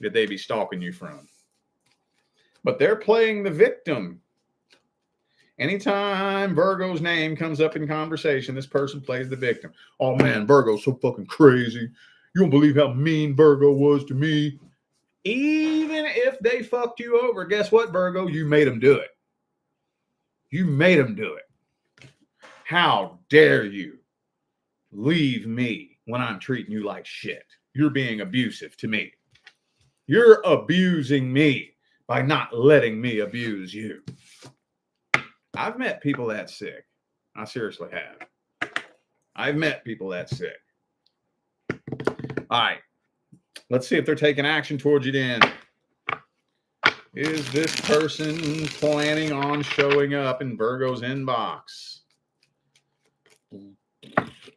that they be stalking you from. But they're playing the victim. Anytime Virgo's name comes up in conversation, this person plays the victim. Oh man, Virgo's so fucking crazy. You don't believe how mean Virgo was to me. Even if they fucked you over, guess what, Virgo? You made them do it. You made them do it. How dare you leave me when I'm treating you like shit? You're being abusive to me. You're abusing me by not letting me abuse you. I've met people that sick. I seriously have. I've met people that sick. All right. Let's see if they're taking action towards you then. Is this person planning on showing up in Virgo's inbox?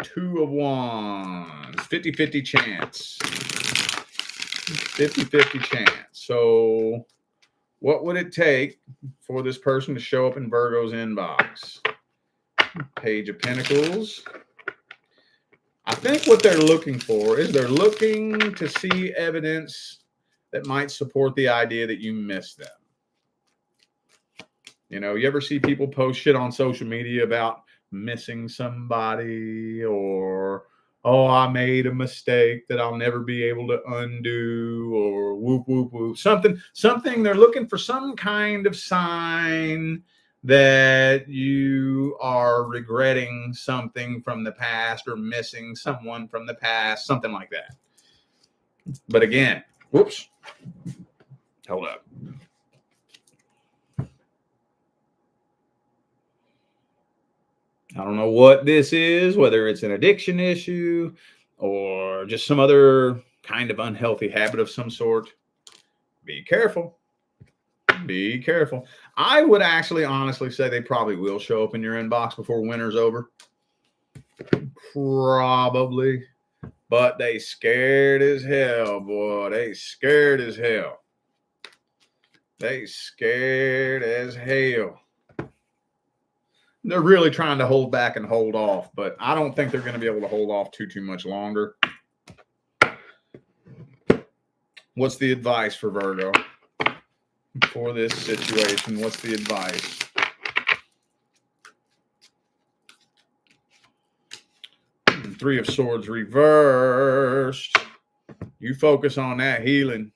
2 of Wands. 50-50 chance. 50-50 chance. So What would it take for this person to show up in Virgo's inbox? Page of Pentacles. I think what they're looking for is they're looking to see evidence that might support the idea that you miss them. You know, you ever see people post shit on social media about missing somebody, or, oh, I made a mistake that I'll never be able to undo, or whoop, whoop, whoop. Something they're looking for, some kind of sign that you are regretting something from the past or missing someone from the past, something like that. But again, whoops, hold up. I don't know what this is, whether it's an addiction issue or just some other kind of unhealthy habit of some sort. Be careful. Be careful. I would actually honestly say they probably will show up in your inbox before winter's over. Probably. But they scared as hell, boy. They scared as hell. They scared as hell. They're really trying to hold back and hold off, but I don't think they're going to be able to hold off too much longer. What's the advice for Virgo for this situation? What's the advice? Three of Swords reversed. You focus on that healing.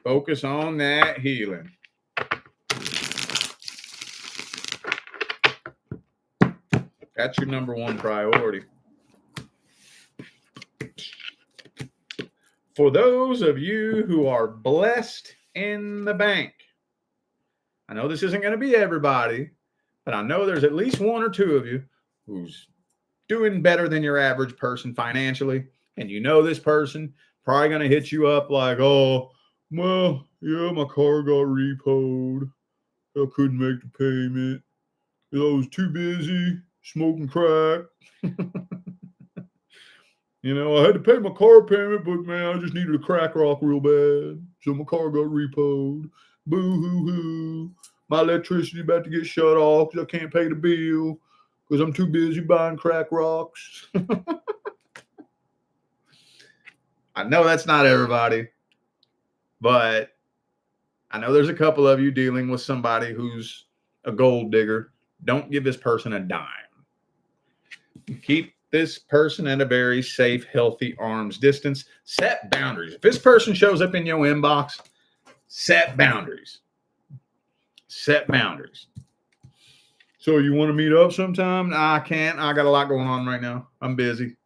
Focus on that healing. That's your number one priority. For those of you who are blessed in the bank, I know this isn't going to be everybody, but I know there's at least one or two of you who's doing better than your average person financially. And you know this person probably going to hit you up like, oh, well, yeah, my car got repoed. I couldn't make the payment. I was too busy smoking crack. You know, I had to pay my car payment, but man, I just needed a crack rock real bad. So my car got repoed. Boo-hoo-hoo. My electricity about to get shut off because I can't pay the bill because I'm too busy buying crack rocks. I know that's not everybody, but I know there's a couple of you dealing with somebody who's a gold digger. Don't give this person a dime. Keep this person at a very safe, healthy arm's distance. Set boundaries. If this person shows up in your inbox, set boundaries. Set boundaries. So you want to meet up sometime? Nah, I can't. I got a lot going on right now. I'm busy.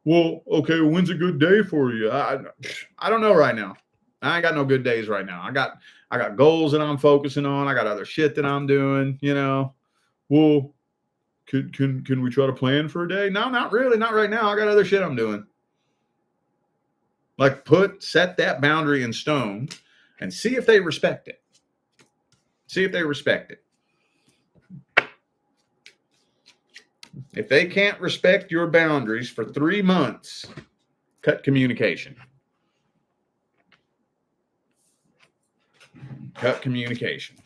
Well, okay, when's a good day for you? I don't know right now. I ain't got no good days right now. I got goals that I'm focusing on. I got other shit that I'm doing, you know. Well, can we try to plan for a day? No, not really. Not right now. I got other shit I'm doing. Like set that boundary in stone and see if they respect it. See if they respect it. If they can't respect your boundaries for 3 months, cut communication. Cut communication.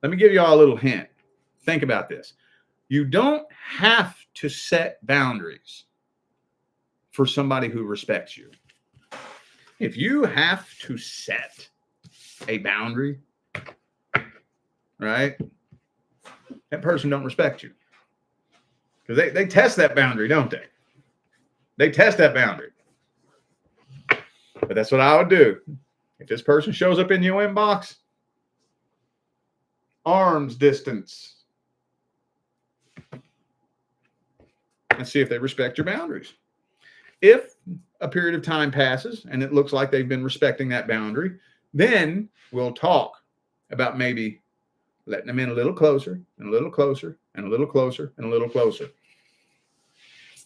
Let me give you all a little hint. Think about this. You don't have to set boundaries for somebody who respects you. If you have to set a boundary, right, that person don't respect you. Because they test that boundary, don't they? They test that boundary. But that's what I would do. If this person shows up in your inbox, arm's distance. And see if they respect your boundaries. If a period of time passes and it looks like they've been respecting that boundary, then we'll talk about maybe letting them in a little closer and a little closer and a little closer and a little closer.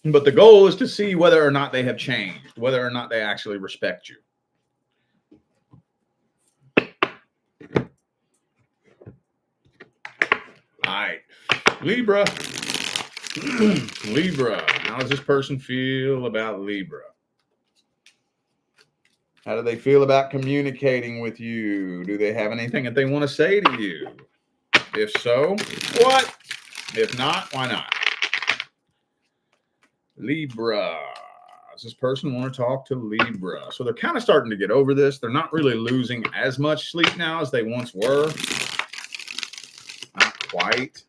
But the goal is to see whether or not they have changed, whether or not they actually respect you. All right, Libra. Libra. How does this person feel about Libra? How do they feel about communicating with you? Do they have anything that they want to say to you? If so, what? If not, why not? Libra. Does this person want to talk to Libra? So they're kind of starting to get over this. They're not really losing as much sleep now as they once were. Not quite.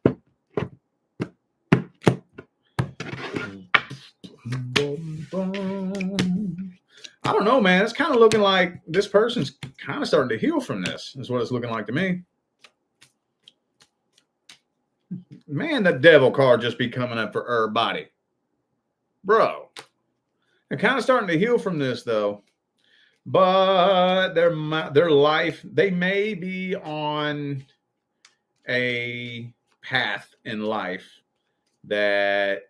I don't know, man. It's kind of looking like this person's kind of starting to heal from this, is what it's looking like to me. Man, the devil card just be coming up for everybody. Bro. They're kind of starting to heal from this, though. But their life, they may be on a path in life that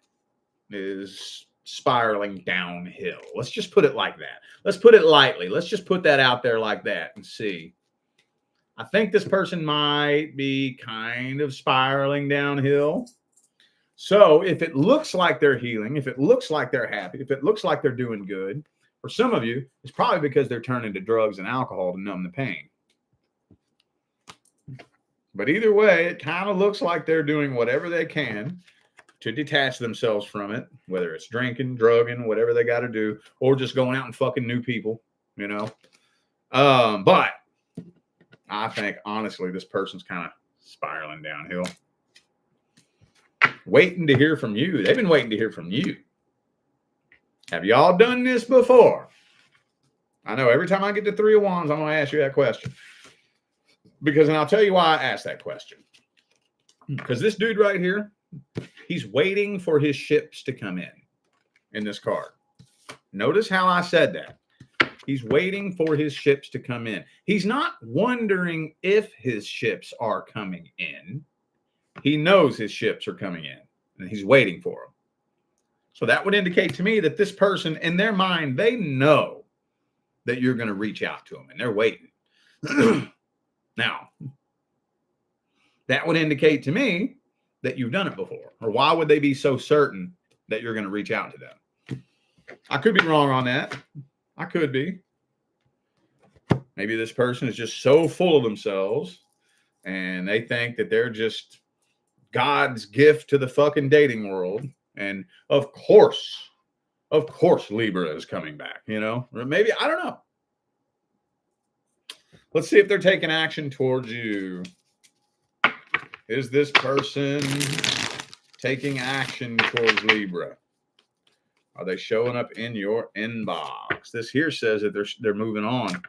is spiraling downhill. Let's just put it like that. Let's put it lightly. Let's just put that out there like that and see. I think this person might be kind of spiraling downhill. So if it looks like they're healing, if it looks like they're happy, if it looks like they're doing good, for some of you, it's probably because they're turning to drugs and alcohol to numb the pain. But either way, it kind of looks like they're doing whatever they can to detach themselves from it, whether it's drinking, drugging, whatever they got to do, or just going out and fucking new people, you know. But I think, honestly, this person's kind of spiraling downhill. Waiting to hear from you. They've been waiting to hear from you. Have y'all done this before? I know every time I get to 3 of Wands, I'm going to ask you that question. And I'll tell you why I asked that question. Because this dude right here, he's waiting for his ships to come in this card. Notice how I said that. He's waiting for his ships to come in. He's not wondering if his ships are coming in. He knows his ships are coming in, and he's waiting for them. So that would indicate to me that this person, in their mind, they know that you're going to reach out to them, and they're waiting. Now, that would indicate to me that you've done it before. Or why would they be so certain that you're going to reach out to them? I could be wrong on that. I could be. Maybe this person is just so full of themselves, and they think that they're just God's gift to the fucking dating world. And of course, Libra is coming back, you know, or maybe, I don't know. Let's see if they're taking action towards you. Is this person taking action towards Libra? Are they showing up in your inbox? This here says that they're moving on.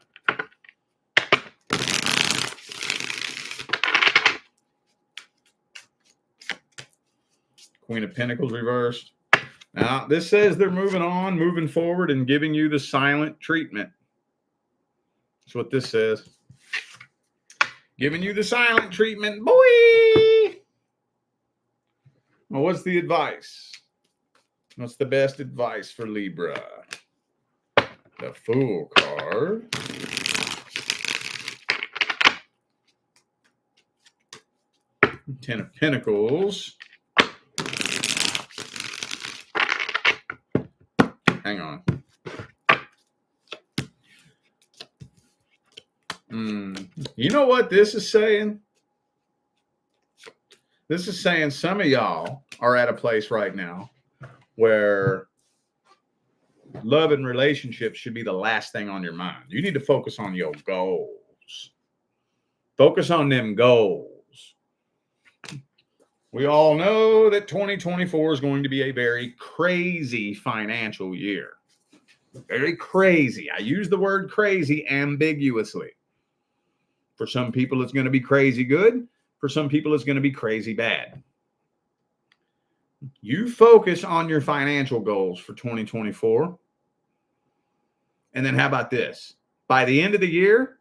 Queen of Pentacles reversed. Now, this says they're moving on, moving forward, and giving you the silent treatment. That's what this says. Giving you the silent treatment, boy. Well, what's the advice? What's the best advice for Libra? The Fool card. Ten of Pentacles. Hang on. You know what this is saying? This is saying some of y'all are at a place right now where love and relationships should be the last thing on your mind. You need to focus on your goals. Focus on them goals. We all know that 2024 is going to be a very crazy financial year. Very crazy. I use the word crazy ambiguously. For some people, it's going to be crazy good. For some people, it's going to be crazy bad. You focus on your financial goals for 2024. And then how about this? By the end of the year,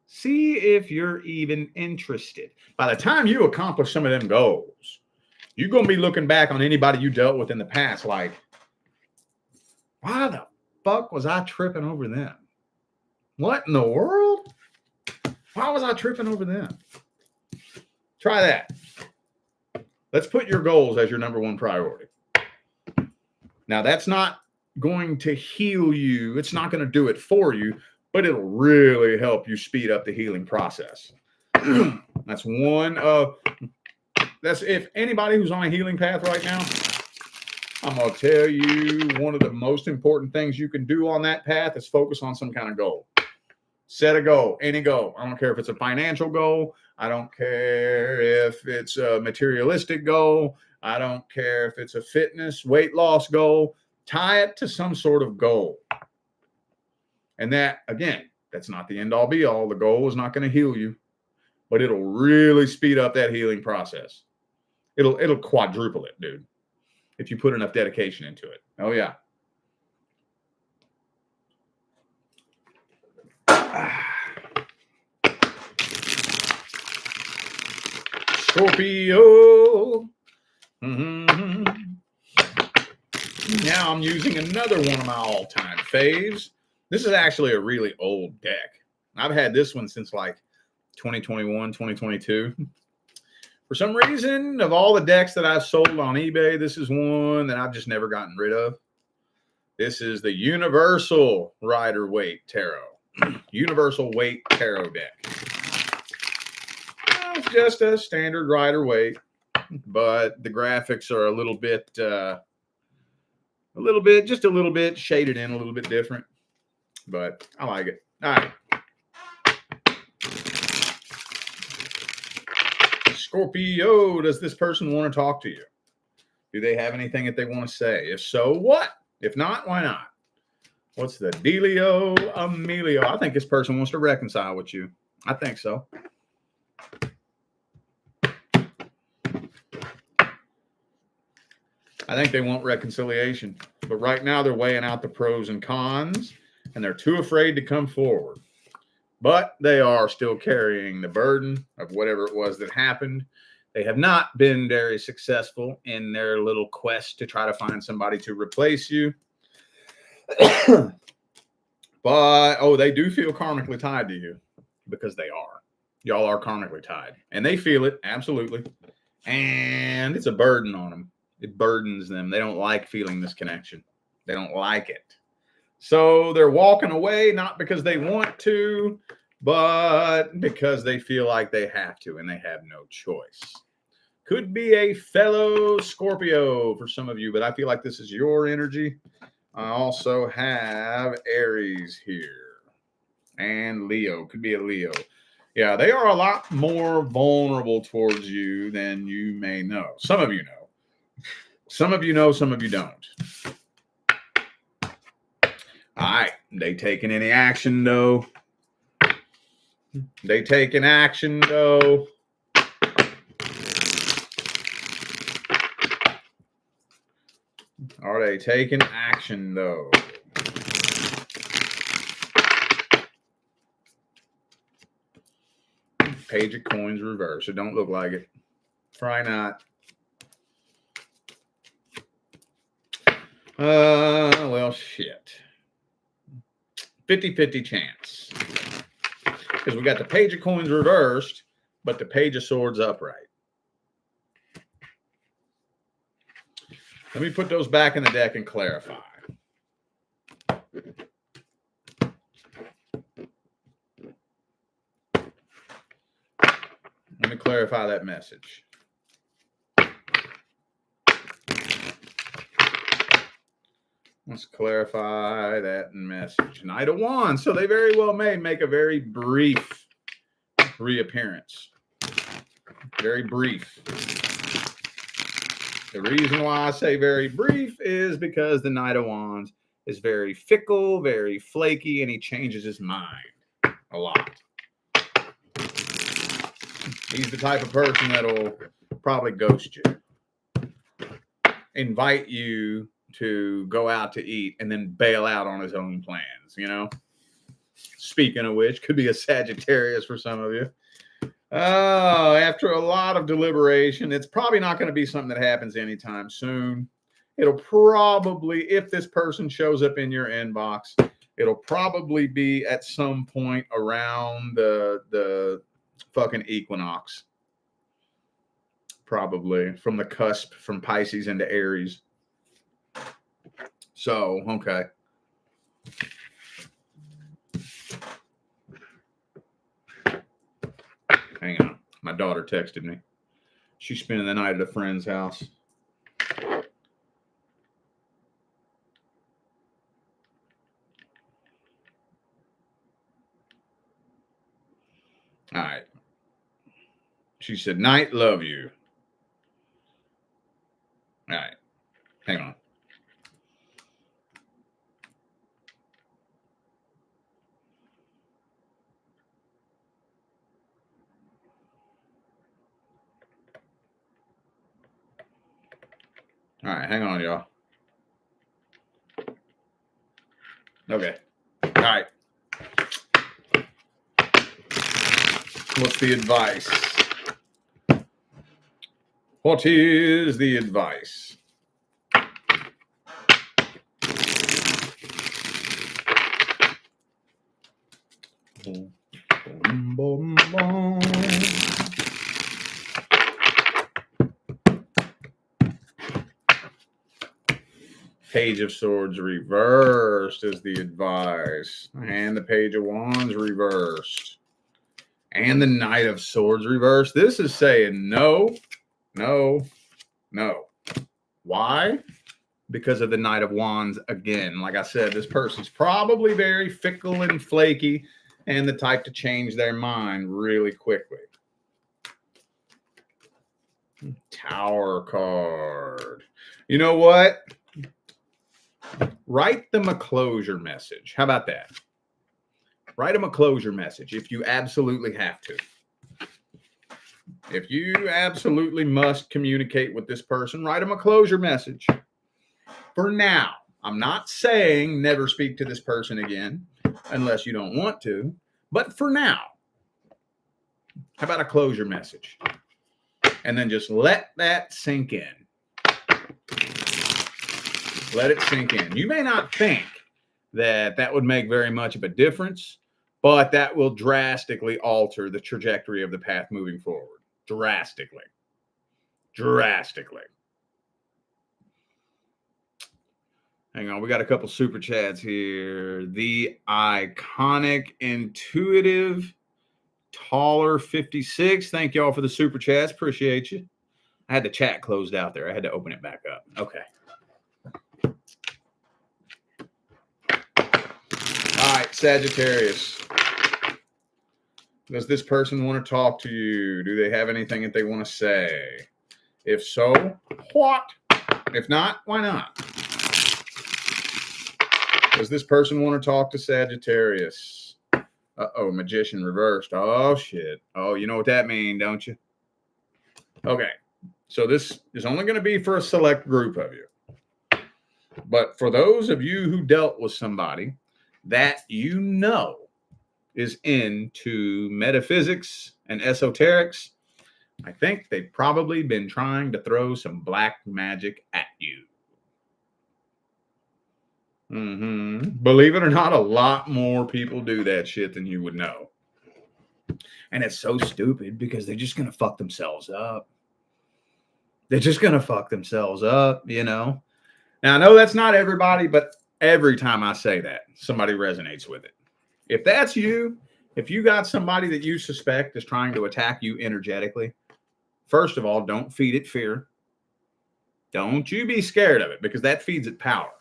see if you're even interested. By the time you accomplish some of them goals, you're going to be looking back on anybody you dealt with in the past like, why the fuck was I tripping over them? What in the world? Why was I tripping over them? Try that. Let's put your goals as your number one priority. Now, that's not going to heal you. It's not going to do it for you, but it'll really help you speed up the healing process. That's if anybody who's on a healing path right now, I'm going to tell you one of the most important things you can do on that path is focus on some kind of goal. Set a goal, any goal. I don't care if it's a financial goal. I don't care if it's a materialistic goal. I don't care if it's a fitness, weight loss goal. Tie it to some sort of goal. And that, again, that's not the end all be all. The goal is not going to heal you, but it'll really speed up that healing process. It'll quadruple it, dude, if you put enough dedication into it. Oh, yeah. Scorpio. Mm-hmm. Now I'm using another one of my all-time faves. This is actually a really old deck. I've had this one since like 2021, 2022. For some reason, of all the decks that I've sold on eBay, this is one that I've just never gotten rid of. This is the Universal Rider-Waite Tarot. Universal Waite Tarot deck. It's just a standard Rider-Waite, but the graphics are a little bit shaded in a little bit different, but I like it. All right. Scorpio, does this person want to talk to you? Do they have anything that they want to say? If so, what? If not, why not? What's the dealio, Emilio? I think this person wants to reconcile with you. I think so. I think they want reconciliation. But right now they're weighing out the pros and cons, and they're too afraid to come forward. But they are still carrying the burden of whatever it was that happened. They have not been very successful in their little quest to try to find somebody to replace you. But, they do feel karmically tied to you, because they are. Y'all are karmically tied. And they feel it, absolutely. And it's a burden on them. It burdens them. They don't like feeling this connection. They don't like it. So they're walking away, not because they want to, but because they feel like they have to, and they have no choice. Could be a fellow Scorpio for some of you, but I feel like this is your energy. I also have Aries here, and Leo. Could be a Leo. Yeah, they are a lot more vulnerable towards you than you may know. Some of you know. Some of you know, some of you don't. All right. They taking any action, though? They taking action, though? Are they taking action, though? Page of Coins reverse. It don't look like it. Try not. Well, shit. 50-50 chance. Because we got the Page of Coins reversed, but the Page of Swords upright. Let me put those back in the deck and clarify. Let me clarify that message. Let's clarify that message. Knight of Wands. So they very well may make a very brief reappearance. Very brief. The reason why I say very brief is because the Knight of Wands is very fickle, very flaky, and he changes his mind a lot. He's the type of person that'll probably ghost you. Invite you to go out to eat and then bail out on his own plans, you know? Speaking of which, could be a Sagittarius for some of you. After a lot of deliberation, it's probably not going to be something that happens anytime soon. It'll probably, if this person shows up in your inbox, it'll probably be at some point around the fucking equinox. Probably from the cusp from Pisces into Aries. So, okay. Hang on. My daughter texted me. She's spending the night at a friend's house. All right. She said, night, love you. All right. Hang on. All right. Hang on, y'all. Okay. All right. What's the advice? What is the advice? Boom, boom, boom. Page of Swords reversed is the advice. And the Page of Wands reversed. And the Knight of Swords reversed. This is saying no, no, no. Why? Because of the Knight of Wands again. Like I said, this person's probably very fickle and flaky and the type to change their mind really quickly. Tower card. You know what? Write them a closure message. How about that? Write them a closure message if you absolutely have to. If you absolutely must communicate with this person, write them a closure message. For now, I'm not saying never speak to this person again unless you don't want to. But for now, how about a closure message? And then just let that sink in. Let it sink in. You may not think that that would make very much of a difference, but that will drastically alter the trajectory of the path moving forward. Drastically. Drastically. Hang on, we got a couple super chats here. The iconic, intuitive, taller 56. Thank y'all for the super chats. Appreciate you. I had the chat closed out there. I had to open it back up. Okay. All right, Sagittarius. Does this person want to talk to you? Do they have anything that they want to say? If so, what? If not, why not? Does this person want to talk to Sagittarius? Uh-oh, Magician reversed. Oh, shit. Oh, you know what that means, don't you? Okay. So this is only going to be for a select group of you. But for those of you who dealt with somebody that you know is into metaphysics and esoterics, I think they've probably been trying to throw some black magic at you. Believe it or not, a lot more people do that shit than you would know. And it's so stupid because they're just going to fuck themselves up. They're just going to fuck themselves up, you know. Now, I know that's not everybody, but every time I say that, somebody resonates with it. If that's you, if you got somebody that you suspect is trying to attack you energetically, first of all, don't feed it fear. Don't you be scared of it because that feeds it power.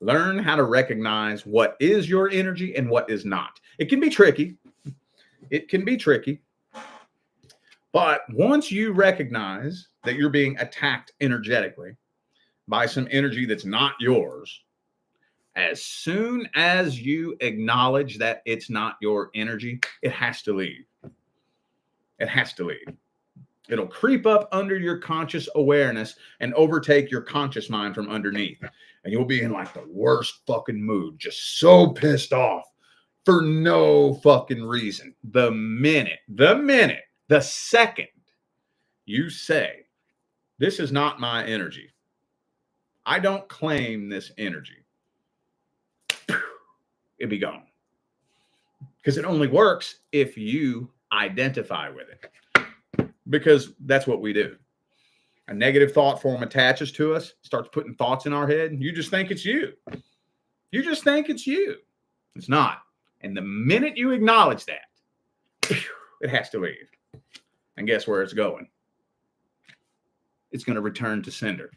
Learn how to recognize what is your energy and what is not. It can be tricky. It can be tricky. But once you recognize that you're being attacked energetically by some energy that's not yours, as soon as you acknowledge that it's not your energy, it has to leave. It has to leave. It'll creep up under your conscious awareness and overtake your conscious mind from underneath. And you'll be in like the worst fucking mood, just so pissed off for no fucking reason. The second you say, this is not my energy, I don't claim this energy, it'd be gone. Because it only works if you identify with it. Because that's what we do. A negative thought form attaches to us, starts putting thoughts in our head, and you just think it's you. You just think it's you. It's not. And the minute you acknowledge that, it has to leave. And guess where it's going? It's going to return to sender.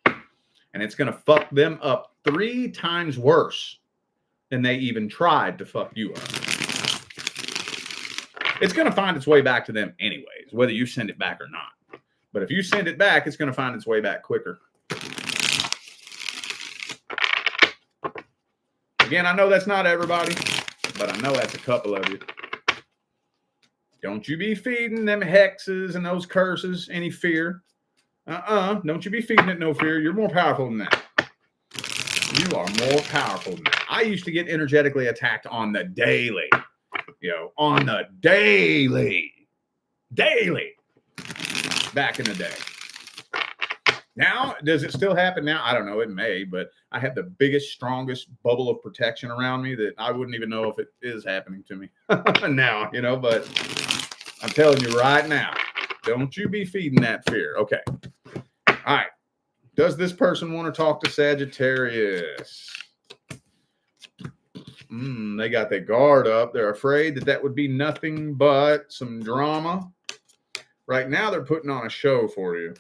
And it's going to fuck them up 3 times worse than they even tried to fuck you up. It's going to find its way back to them anyways, whether you send it back or not. But if you send it back, it's going to find its way back quicker. Again, I know that's not everybody, but I know that's a couple of you. Don't you be feeding them hexes and those curses any fear. Don't you be feeding it no fear. You're more powerful than that. You are more powerful than that. I used to get energetically attacked on the daily. On the daily. Back in the day. Now, does it still happen now? I don't know. It may, but I have the biggest, strongest bubble of protection around me that I wouldn't even know if it is happening to me now, but I'm telling you right now, don't you be feeding that fear. Okay. All right. Does this person want to talk to Sagittarius? They got their guard up. They're afraid that would be nothing but some drama. Right now, they're putting on a show for you.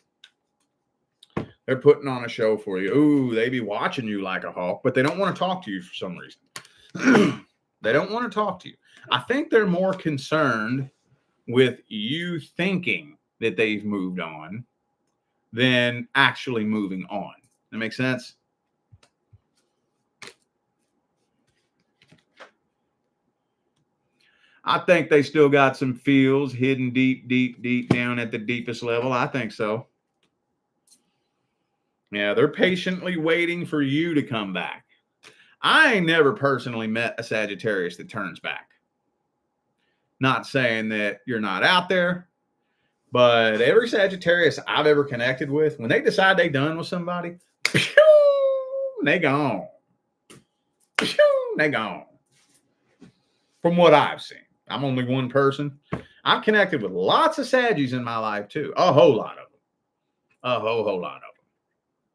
They're putting on a show for you. Ooh, they be watching you like a hawk, but they don't want to talk to you for some reason. They don't want to talk to you. I think they're more concerned with you thinking that they've moved on than actually moving on. That makes sense? I think they still got some feels hidden deep down at the deepest level. I think so. Yeah, they're patiently waiting for you to come back. I ain't never personally met a Sagittarius that turns back. Not saying that you're not out there, but every Sagittarius I've ever connected with, when they decide they done with somebody, they gone. They gone. From what I've seen. I'm only one person. I've connected with lots of Saggies in my life too. A whole lot of them. A whole lot of them.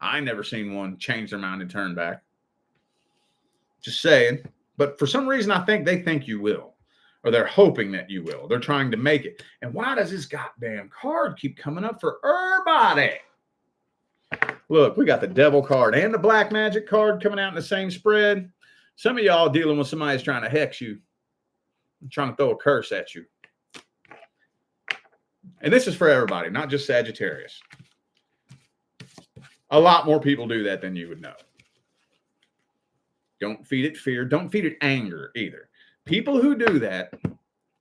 I never seen one change their mind and turn back. Just saying. But for some reason, I think they think you will. Or they're hoping that you will. They're trying to make it. And why does this goddamn card keep coming up for everybody? Look, we got the Devil card and the Black Magic card coming out in the same spread. Some of y'all dealing with somebody who's trying to hex you. Trying to throw a curse at you. And this is for everybody, not just Sagittarius. A lot more people do that than you would know. Don't feed it fear. Don't feed it anger either. People who do that,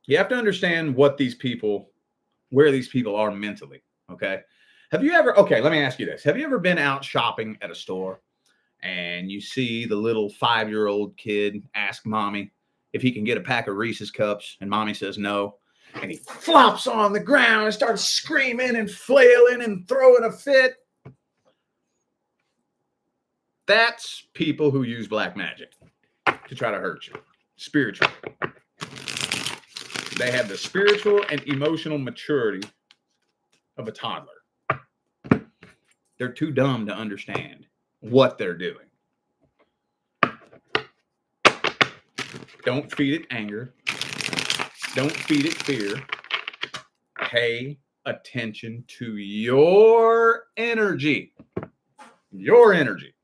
you have to understand where these people are mentally, okay? Have you ever, okay, let me ask you this. Have you ever been out shopping at a store and you see the little 5-year-old kid ask mommy if he can get a pack of Reese's cups, and mommy says no, and he flops on the ground and starts screaming and flailing and throwing a fit? That's people who use black magic to try to hurt you. Spiritual. They have the spiritual and emotional maturity of a toddler. They're too dumb to understand what they're doing. Don't feed it anger. Don't feed it fear. Pay attention to your energy. Your energy.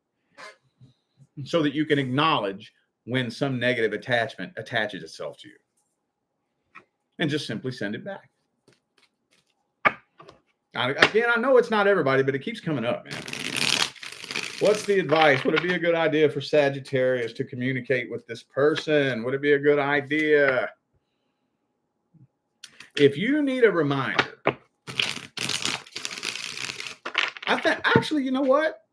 So that you can acknowledge when some negative attachment attaches itself to you. And just simply send it back. Again, I know it's not everybody, but it keeps coming up, man. What's the advice? Would it be a good idea for Sagittarius to communicate with this person? Would it be a good idea? If you need a reminder, I think, actually, you know what?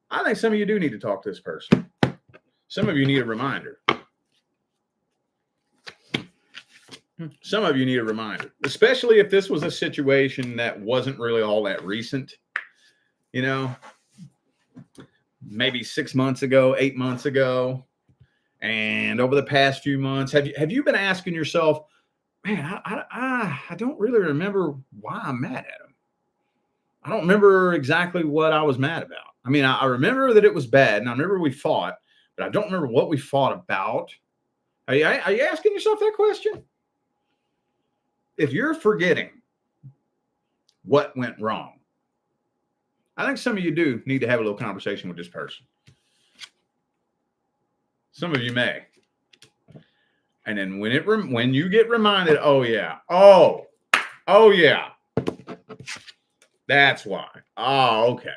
I think some of you do need to talk to this person. Some of you need a reminder. Some of you need a reminder, especially if this was a situation that wasn't really all that recent. You know, maybe 6 months ago, 8 months ago, and over the past few months, have you been asking yourself, man, I don't really remember why I'm mad at him. I don't remember exactly what I was mad about. I mean, I remember that it was bad, and I remember we fought, but I don't remember what we fought about. Are you asking yourself that question? If you're forgetting what went wrong, I think some of you do need to have a little conversation with this person. Some of you may. And then when you get reminded, oh yeah, that's why. Oh, okay.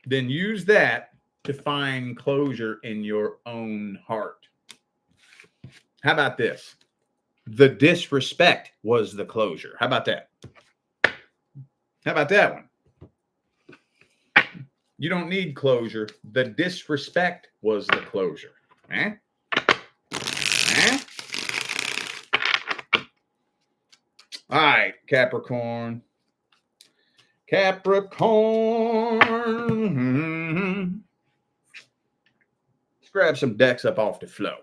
Then use that to find closure in your own heart. How about this? The disrespect was the closure. How about that? How about that one? You don't need closure. The disrespect was the closure. Eh? All right, Capricorn. Capricorn. Let's grab some decks up off the flow.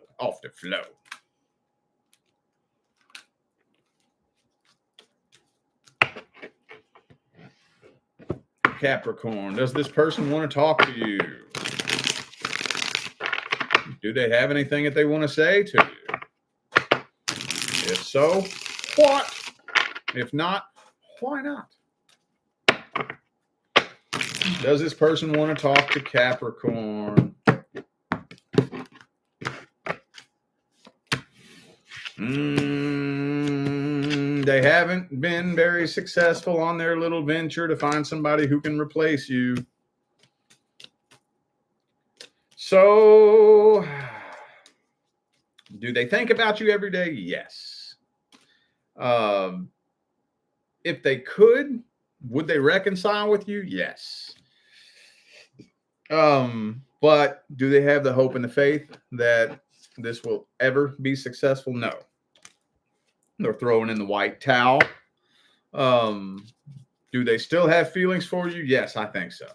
Capricorn, does this person want to talk to you? Do they have anything that they want to say to you? If so, what? If not, why not? Does this person want to talk to Capricorn? They haven't been very successful on their little venture to find somebody who can replace you. So, do they think about you every day? Yes. If they could, would they reconcile with you? Yes. But do they have the hope and the faith that this will ever be successful? No. They're throwing in the white towel. Do they still have feelings for you? Yes, I think so.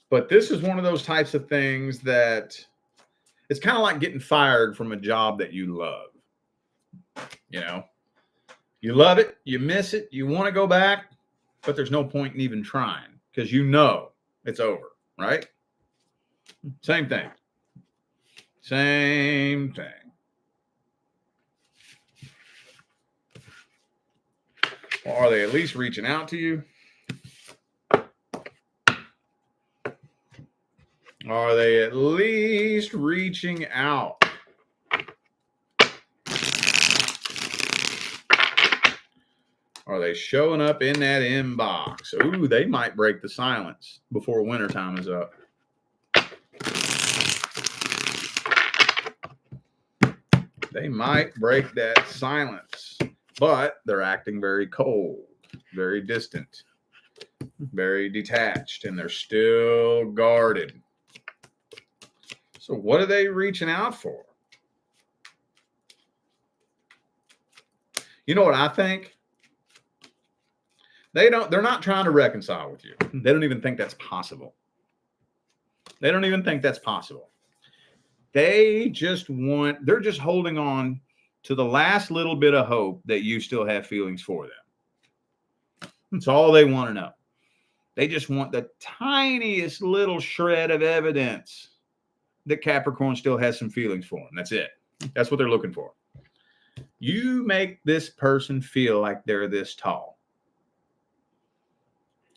But this is one of those types of things that it's kind of like getting fired from a job that you love. You know, you love it, you miss it, you want to go back, but there's no point in even trying because you know it's over, right? Same thing. Same thing. Or are they at least reaching out to you? Are they at least reaching out? Are they showing up in that inbox? Ooh, they might break the silence before wintertime is up. They might break that silence, but they're acting very cold, very distant, very detached, and they're still guarded. So what are they reaching out for? You know what I think? They're not trying to reconcile with you. They don't even think that's possible. They're just holding on to the last little bit of hope that you still have feelings for them. That's all they want to know. They just want the tiniest little shred of evidence that Capricorn still has some feelings for them. That's it. That's what they're looking for. You make this person feel like they're this tall.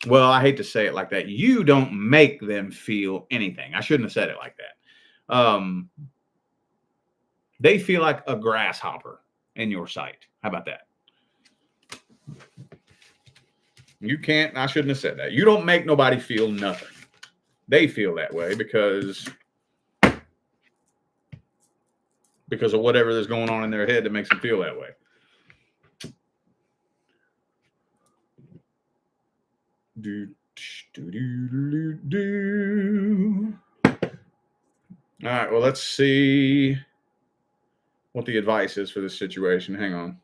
Well, I hate to say it like that. You don't make them feel anything. I shouldn't have said it like that. They feel like a grasshopper in your sight. How about that? I shouldn't have said that. You don't make nobody feel nothing. They feel that way because of whatever is going on in their head that makes them feel that way. All right, well, let's see what the advice is for this situation. Hang on.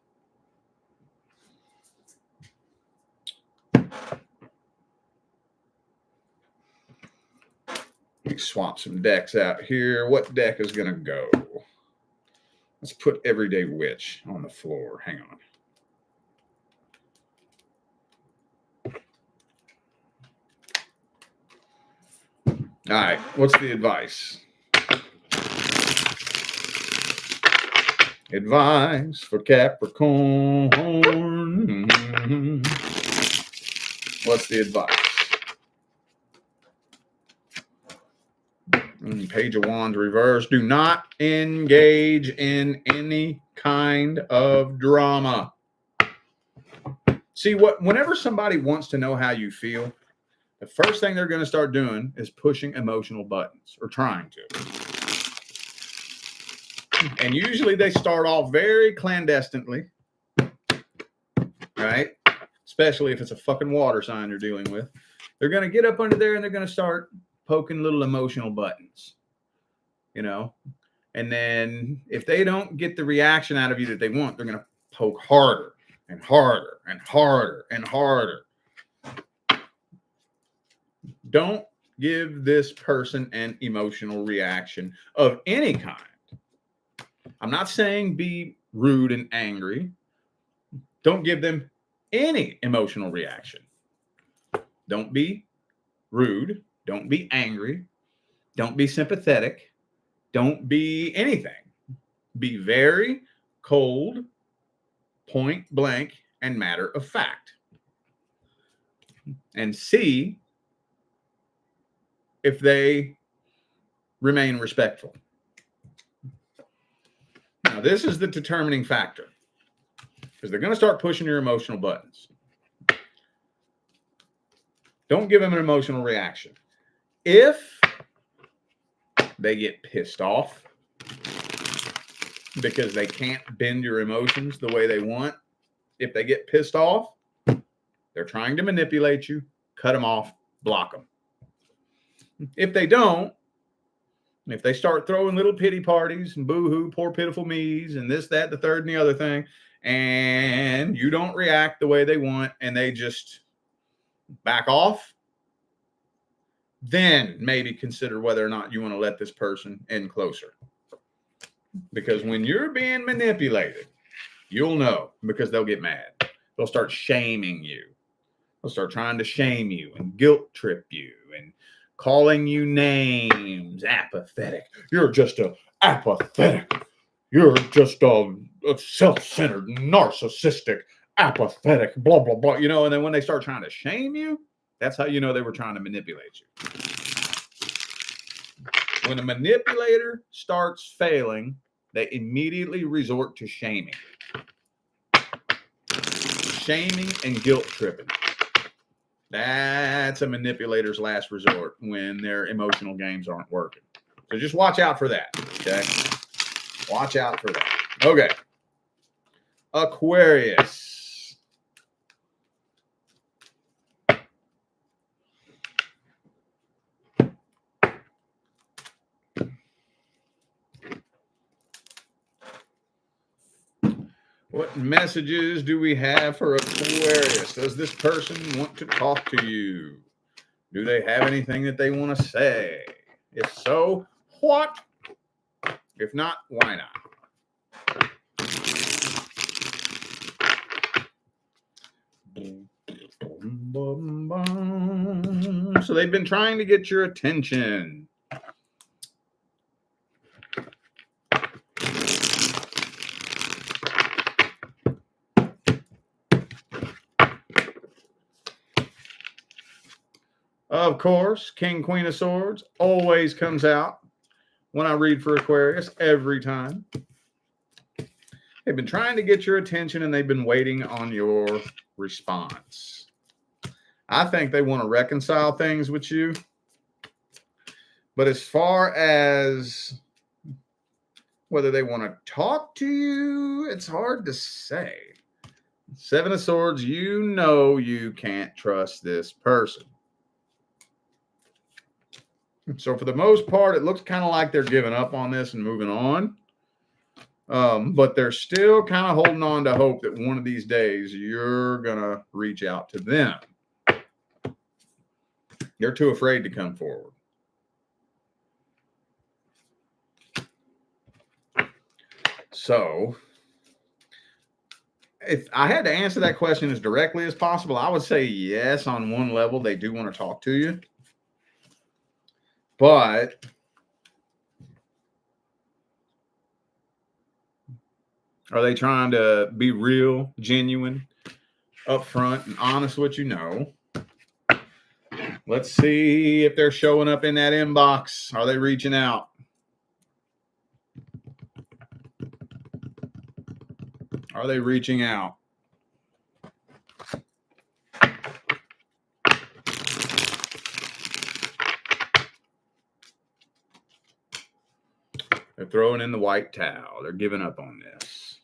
Let me swap some decks out here. What deck is going to go? Let's put Everyday Witch on the floor. Hang on. All right. What's the advice? Advice for Capricorn. What's the advice? Page of Wands reverse. Do not engage in any kind of drama. See, whenever somebody wants to know how you feel, the first thing they're going to start doing is pushing emotional buttons, or trying to. And usually they start off very clandestinely, right? Especially if it's a fucking water sign you're dealing with. They're going to get up under there and they're going to start poking little emotional buttons, you know? And then if they don't get the reaction out of you that they want, they're going to poke harder and harder and harder and harder. Don't give this person an emotional reaction of any kind. I'm not saying be rude and angry. Don't give them any emotional reaction. Don't be rude. Don't be angry. Don't be sympathetic. Don't be anything. Be very cold, point blank, and matter of fact. And see if they remain respectful. Now, this is the determining factor, because they're going to start pushing your emotional buttons. Don't give them an emotional reaction. If they get pissed off because they can't bend your emotions the way they want, if they get pissed off, they're trying to manipulate you, cut them off, block them. If they don't, if they start throwing little pity parties and boo-hoo, poor pitiful me's and this, that, the third, and the other thing, and you don't react the way they want and they just back off, then maybe consider whether or not you want to let this person in closer. Because when you're being manipulated, you'll know, because they'll get mad. They'll start shaming you. They'll start trying to shame you and guilt trip you and calling you names. Apathetic. You're just apathetic. You're just a self-centered, narcissistic, apathetic, blah, blah, blah. You know, and then when they start trying to shame you, that's how you know they were trying to manipulate you. When a manipulator starts failing, they immediately resort to shaming. Shaming and guilt tripping. That's a manipulator's last resort when their emotional games aren't working. So just watch out for that, okay? Watch out for that. Okay. Aquarius. What messages do we have for Aquarius? Does this person want to talk to you? Do they have anything that they want to say? If so, what? If not, why not? So they've been trying to get your attention. Of course, King, Queen of Swords always comes out when I read for Aquarius, every time. They've been trying to get your attention and they've been waiting on your response. I think they want to reconcile things with you. But as far as whether they want to talk to you, it's hard to say. Seven of Swords, you know you can't trust this person. So for the most part, it looks kind of like they're giving up on this and moving on. But they're still kind of holding on to hope that one of these days you're going to reach out to them. They're too afraid to come forward. So if I had to answer that question as directly as possible, I would say yes, on one level, they do want to talk to you. But are they trying to be real, genuine, upfront, and honest with you? No. Let's see if they're showing up in that inbox. Are they reaching out? Are they reaching out? They're throwing in the white towel. They're giving up on this.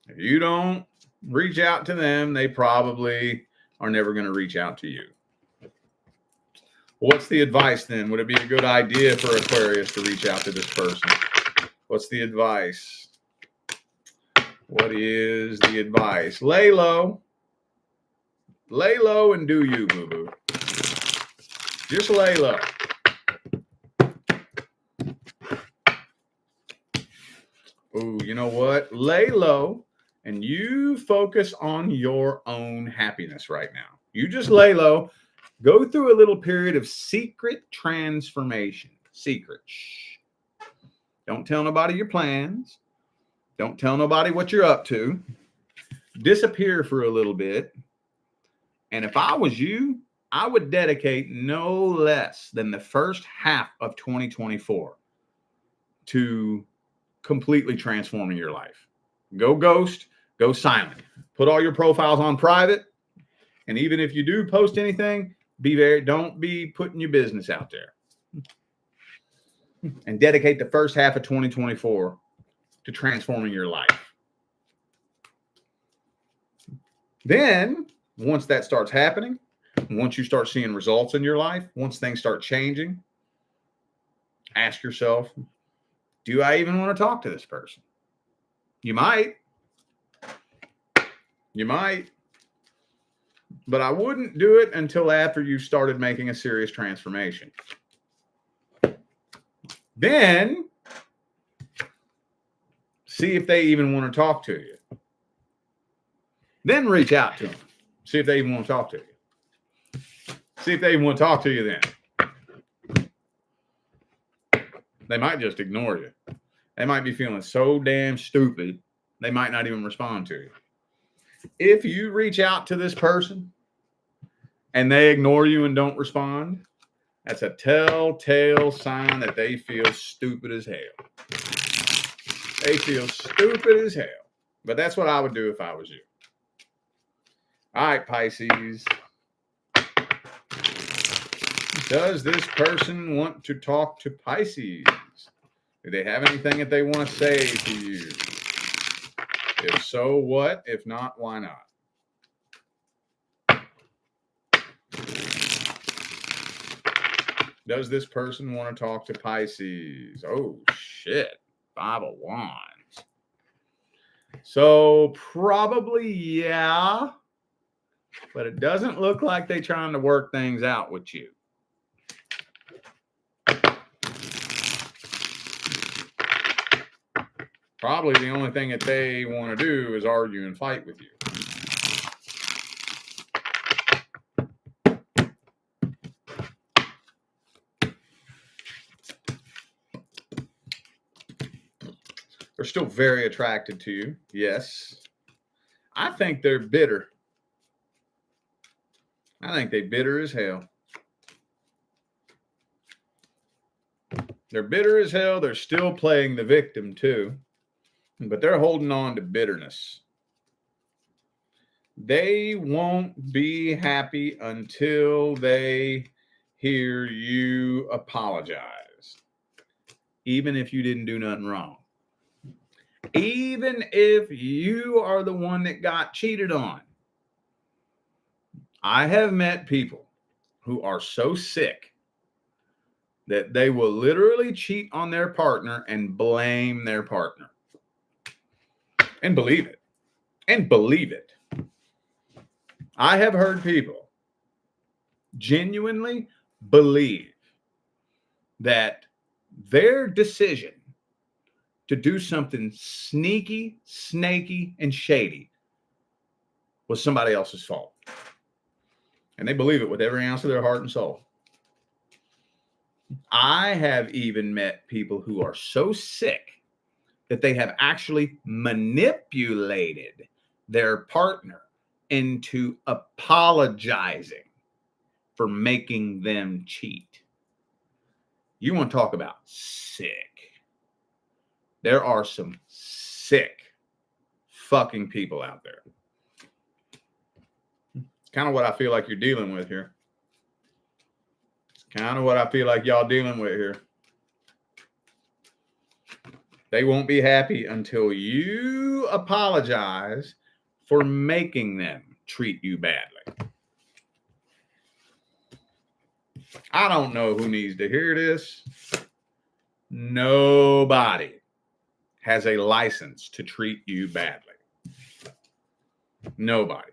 If you don't reach out to them, they probably are never going to reach out to you. What's the advice then? Would it be a good idea for Aquarius to reach out to this person? What's the advice? What is the advice? Lay low. Lay low and do you, boo-boo. Just lay low. Ooh, you know what? Lay low and you focus on your own happiness right now. You just lay low. Go through a little period of secret transformation. Secret. Shh. Don't tell nobody your plans. Don't tell nobody what you're up to. Disappear for a little bit. And if I was you, I would dedicate no less than the first half of 2024 to completely transforming your life. Go ghost, go silent. Put all your profiles on private. And even if you do post anything, don't be putting your business out there. And dedicate the first half of 2024 to transforming your life. Then, once that starts happening, once you start seeing results in your life, once things start changing, ask yourself, do I even want to talk to this person? You might. You might. But I wouldn't do it until after you started making a serious transformation. Then, see if they even want to talk to you. Then reach out to them. See if they even want to talk to you. See if they even want to talk to you then. They might just ignore you. They might be feeling so damn stupid, they might not even respond to you. If you reach out to this person and they ignore you and don't respond, that's a telltale sign that they feel stupid as hell. They feel stupid as hell. But that's what I would do if I was you. All right, Pisces. Does this person want to talk to Pisces? Do they have anything that they want to say to you? If so, what? If not, why not? Does this person want to talk to Pisces? Oh, shit. 5 of Wands. So, probably, yeah. But it doesn't look like they're trying to work things out with you. Probably the only thing that they want to do is argue and fight with you. They're still very attracted to you. Yes. I think they're bitter. I think they're bitter as hell. They're bitter as hell. They're still playing the victim too. But they're holding on to bitterness. They won't be happy until they hear you apologize. Even if you didn't do nothing wrong. Even if you are the one that got cheated on. I have met people who are so sick that they will literally cheat on their partner and blame their partner. And believe it. And believe it. I have heard people genuinely believe that their decision to do something sneaky, snaky, and shady was somebody else's fault. And they believe it with every ounce of their heart and soul. I have even met people who are so sick that they have actually manipulated their partner into apologizing for making them cheat. You want to talk about sick? There are some sick fucking people out there. It's kind of what I feel like you're dealing with here. It's kind of what I feel like y'all dealing with here. They won't be happy until you apologize for making them treat you badly. I don't know who needs to hear this. Nobody has a license to treat you badly. Nobody.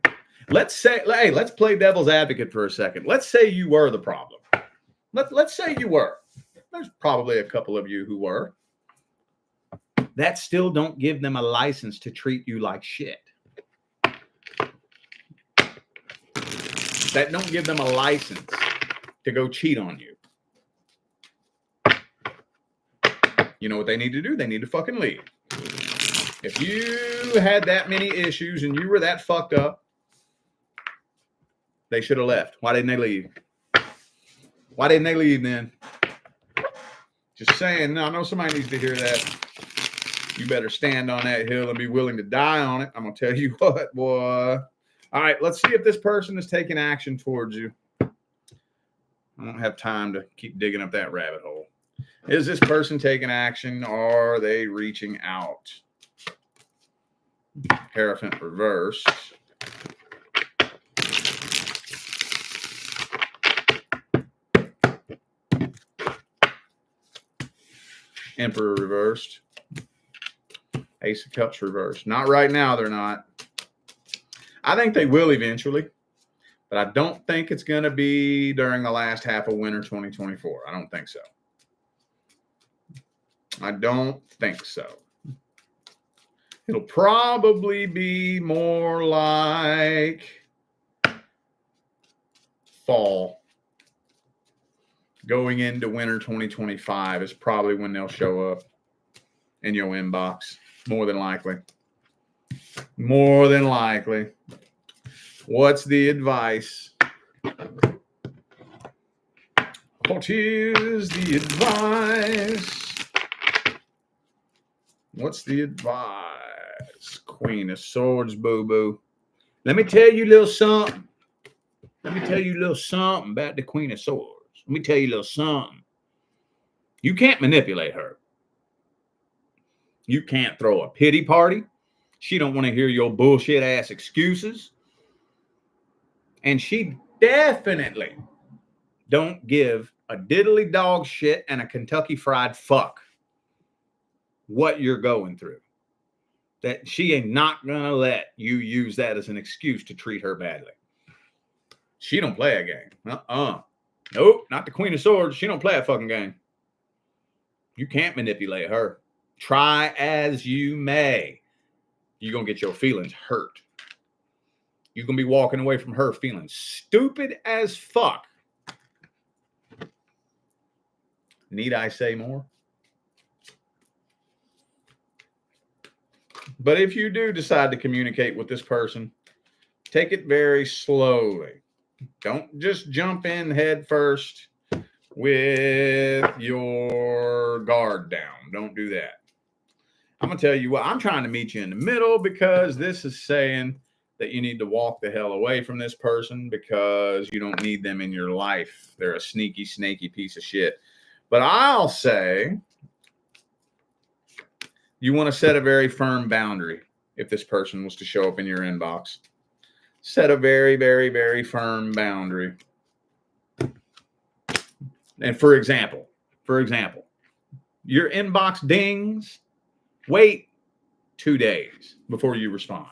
Let's play devil's advocate for a second. Let's say you were the problem. Let's say you were. There's probably a couple of you who were. That still don't give them a license to treat you like shit. That don't give them a license to go cheat on you. You know what they need to do? They need to fucking leave. If you had that many issues and you were that fucked up, they should have left. Why didn't they leave? Why didn't they leave then? Just saying. I know somebody needs to hear that. You better stand on that hill and be willing to die on it. I'm going to tell you what, boy. All right, let's see if this person is taking action towards you. I don't have time to keep digging up that rabbit hole. Is this person taking action? Or are they reaching out? Hierophant reversed. Emperor reversed. Ace of Cups reversed. Not right now, they're not. I think they will eventually, but I don't think it's going to be during the last half of winter 2024. I don't think so. I don't think so. It'll probably be more like fall. Going into winter 2025 is probably when they'll show up in your inbox. More than likely. More than likely. What's the advice? What is the advice? What's the advice? Queen of Swords, boo-boo. Let me tell you a little something. Let me tell you a little something about the Queen of Swords. Let me tell you a little something. You can't manipulate her. You can't throw a pity party. She don't want to hear your bullshit ass excuses. And she definitely don't give a diddly dog shit and a Kentucky fried fuck what you're going through. That she ain't not going to let you use that as an excuse to treat her badly. She don't play a game. Nope, not the Queen of Swords. She don't play a fucking game. You can't manipulate her. Try as you may. You're going to get your feelings hurt. You're going to be walking away from her feeling stupid as fuck. Need I say more? But if you do decide to communicate with this person, take it very slowly. Don't just jump in head first with your guard down. Don't do that. I'm going to tell you what, I'm trying to meet you in the middle because this is saying that you need to walk the hell away from this person because you don't need them in your life. They're a sneaky, snaky piece of shit. But I'll say you want to set a very firm boundary if this person was to show up in your inbox. Set a very, very, very firm boundary. And for example, your inbox dings. Wait 2 days before you respond.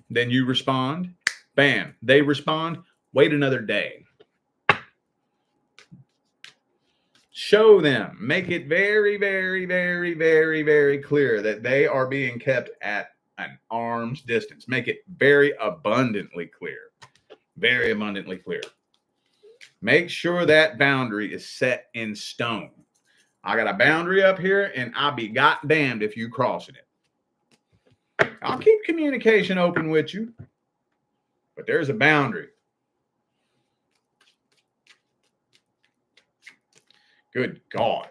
Then you respond. Bam. They respond. Wait another day. Show them. Make it very, very, very, very, very clear that they are being kept at an arm's distance. Make it very abundantly clear. Very abundantly clear. Make sure that boundary is set in stone. I got a boundary up here, and I'll be goddamned if you crossing it. I'll keep communication open with you, but there's a boundary. Good God.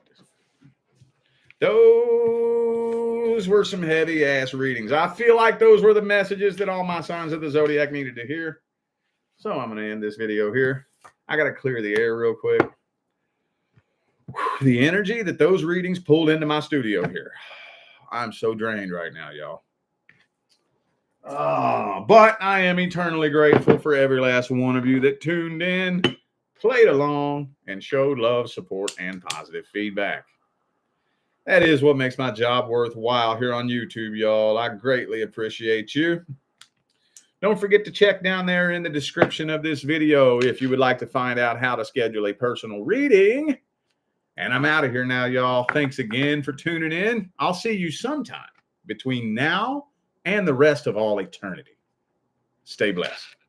Those were some heavy ass readings. I feel like those were the messages that all my signs of the Zodiac needed to hear. So I'm going to end this video here. I got to clear the air real quick. The energy that those readings pulled into my studio here. I'm so drained right now, y'all. But I am eternally grateful for every last one of you that tuned in, played along, and showed love, support, and positive feedback. That is what makes my job worthwhile here on YouTube, y'all. I greatly appreciate you. Don't forget to check down there in the description of this video if you would like to find out how to schedule a personal reading. And I'm out of here now, y'all. Thanks again for tuning in. I'll see you sometime between now and the rest of all eternity. Stay blessed.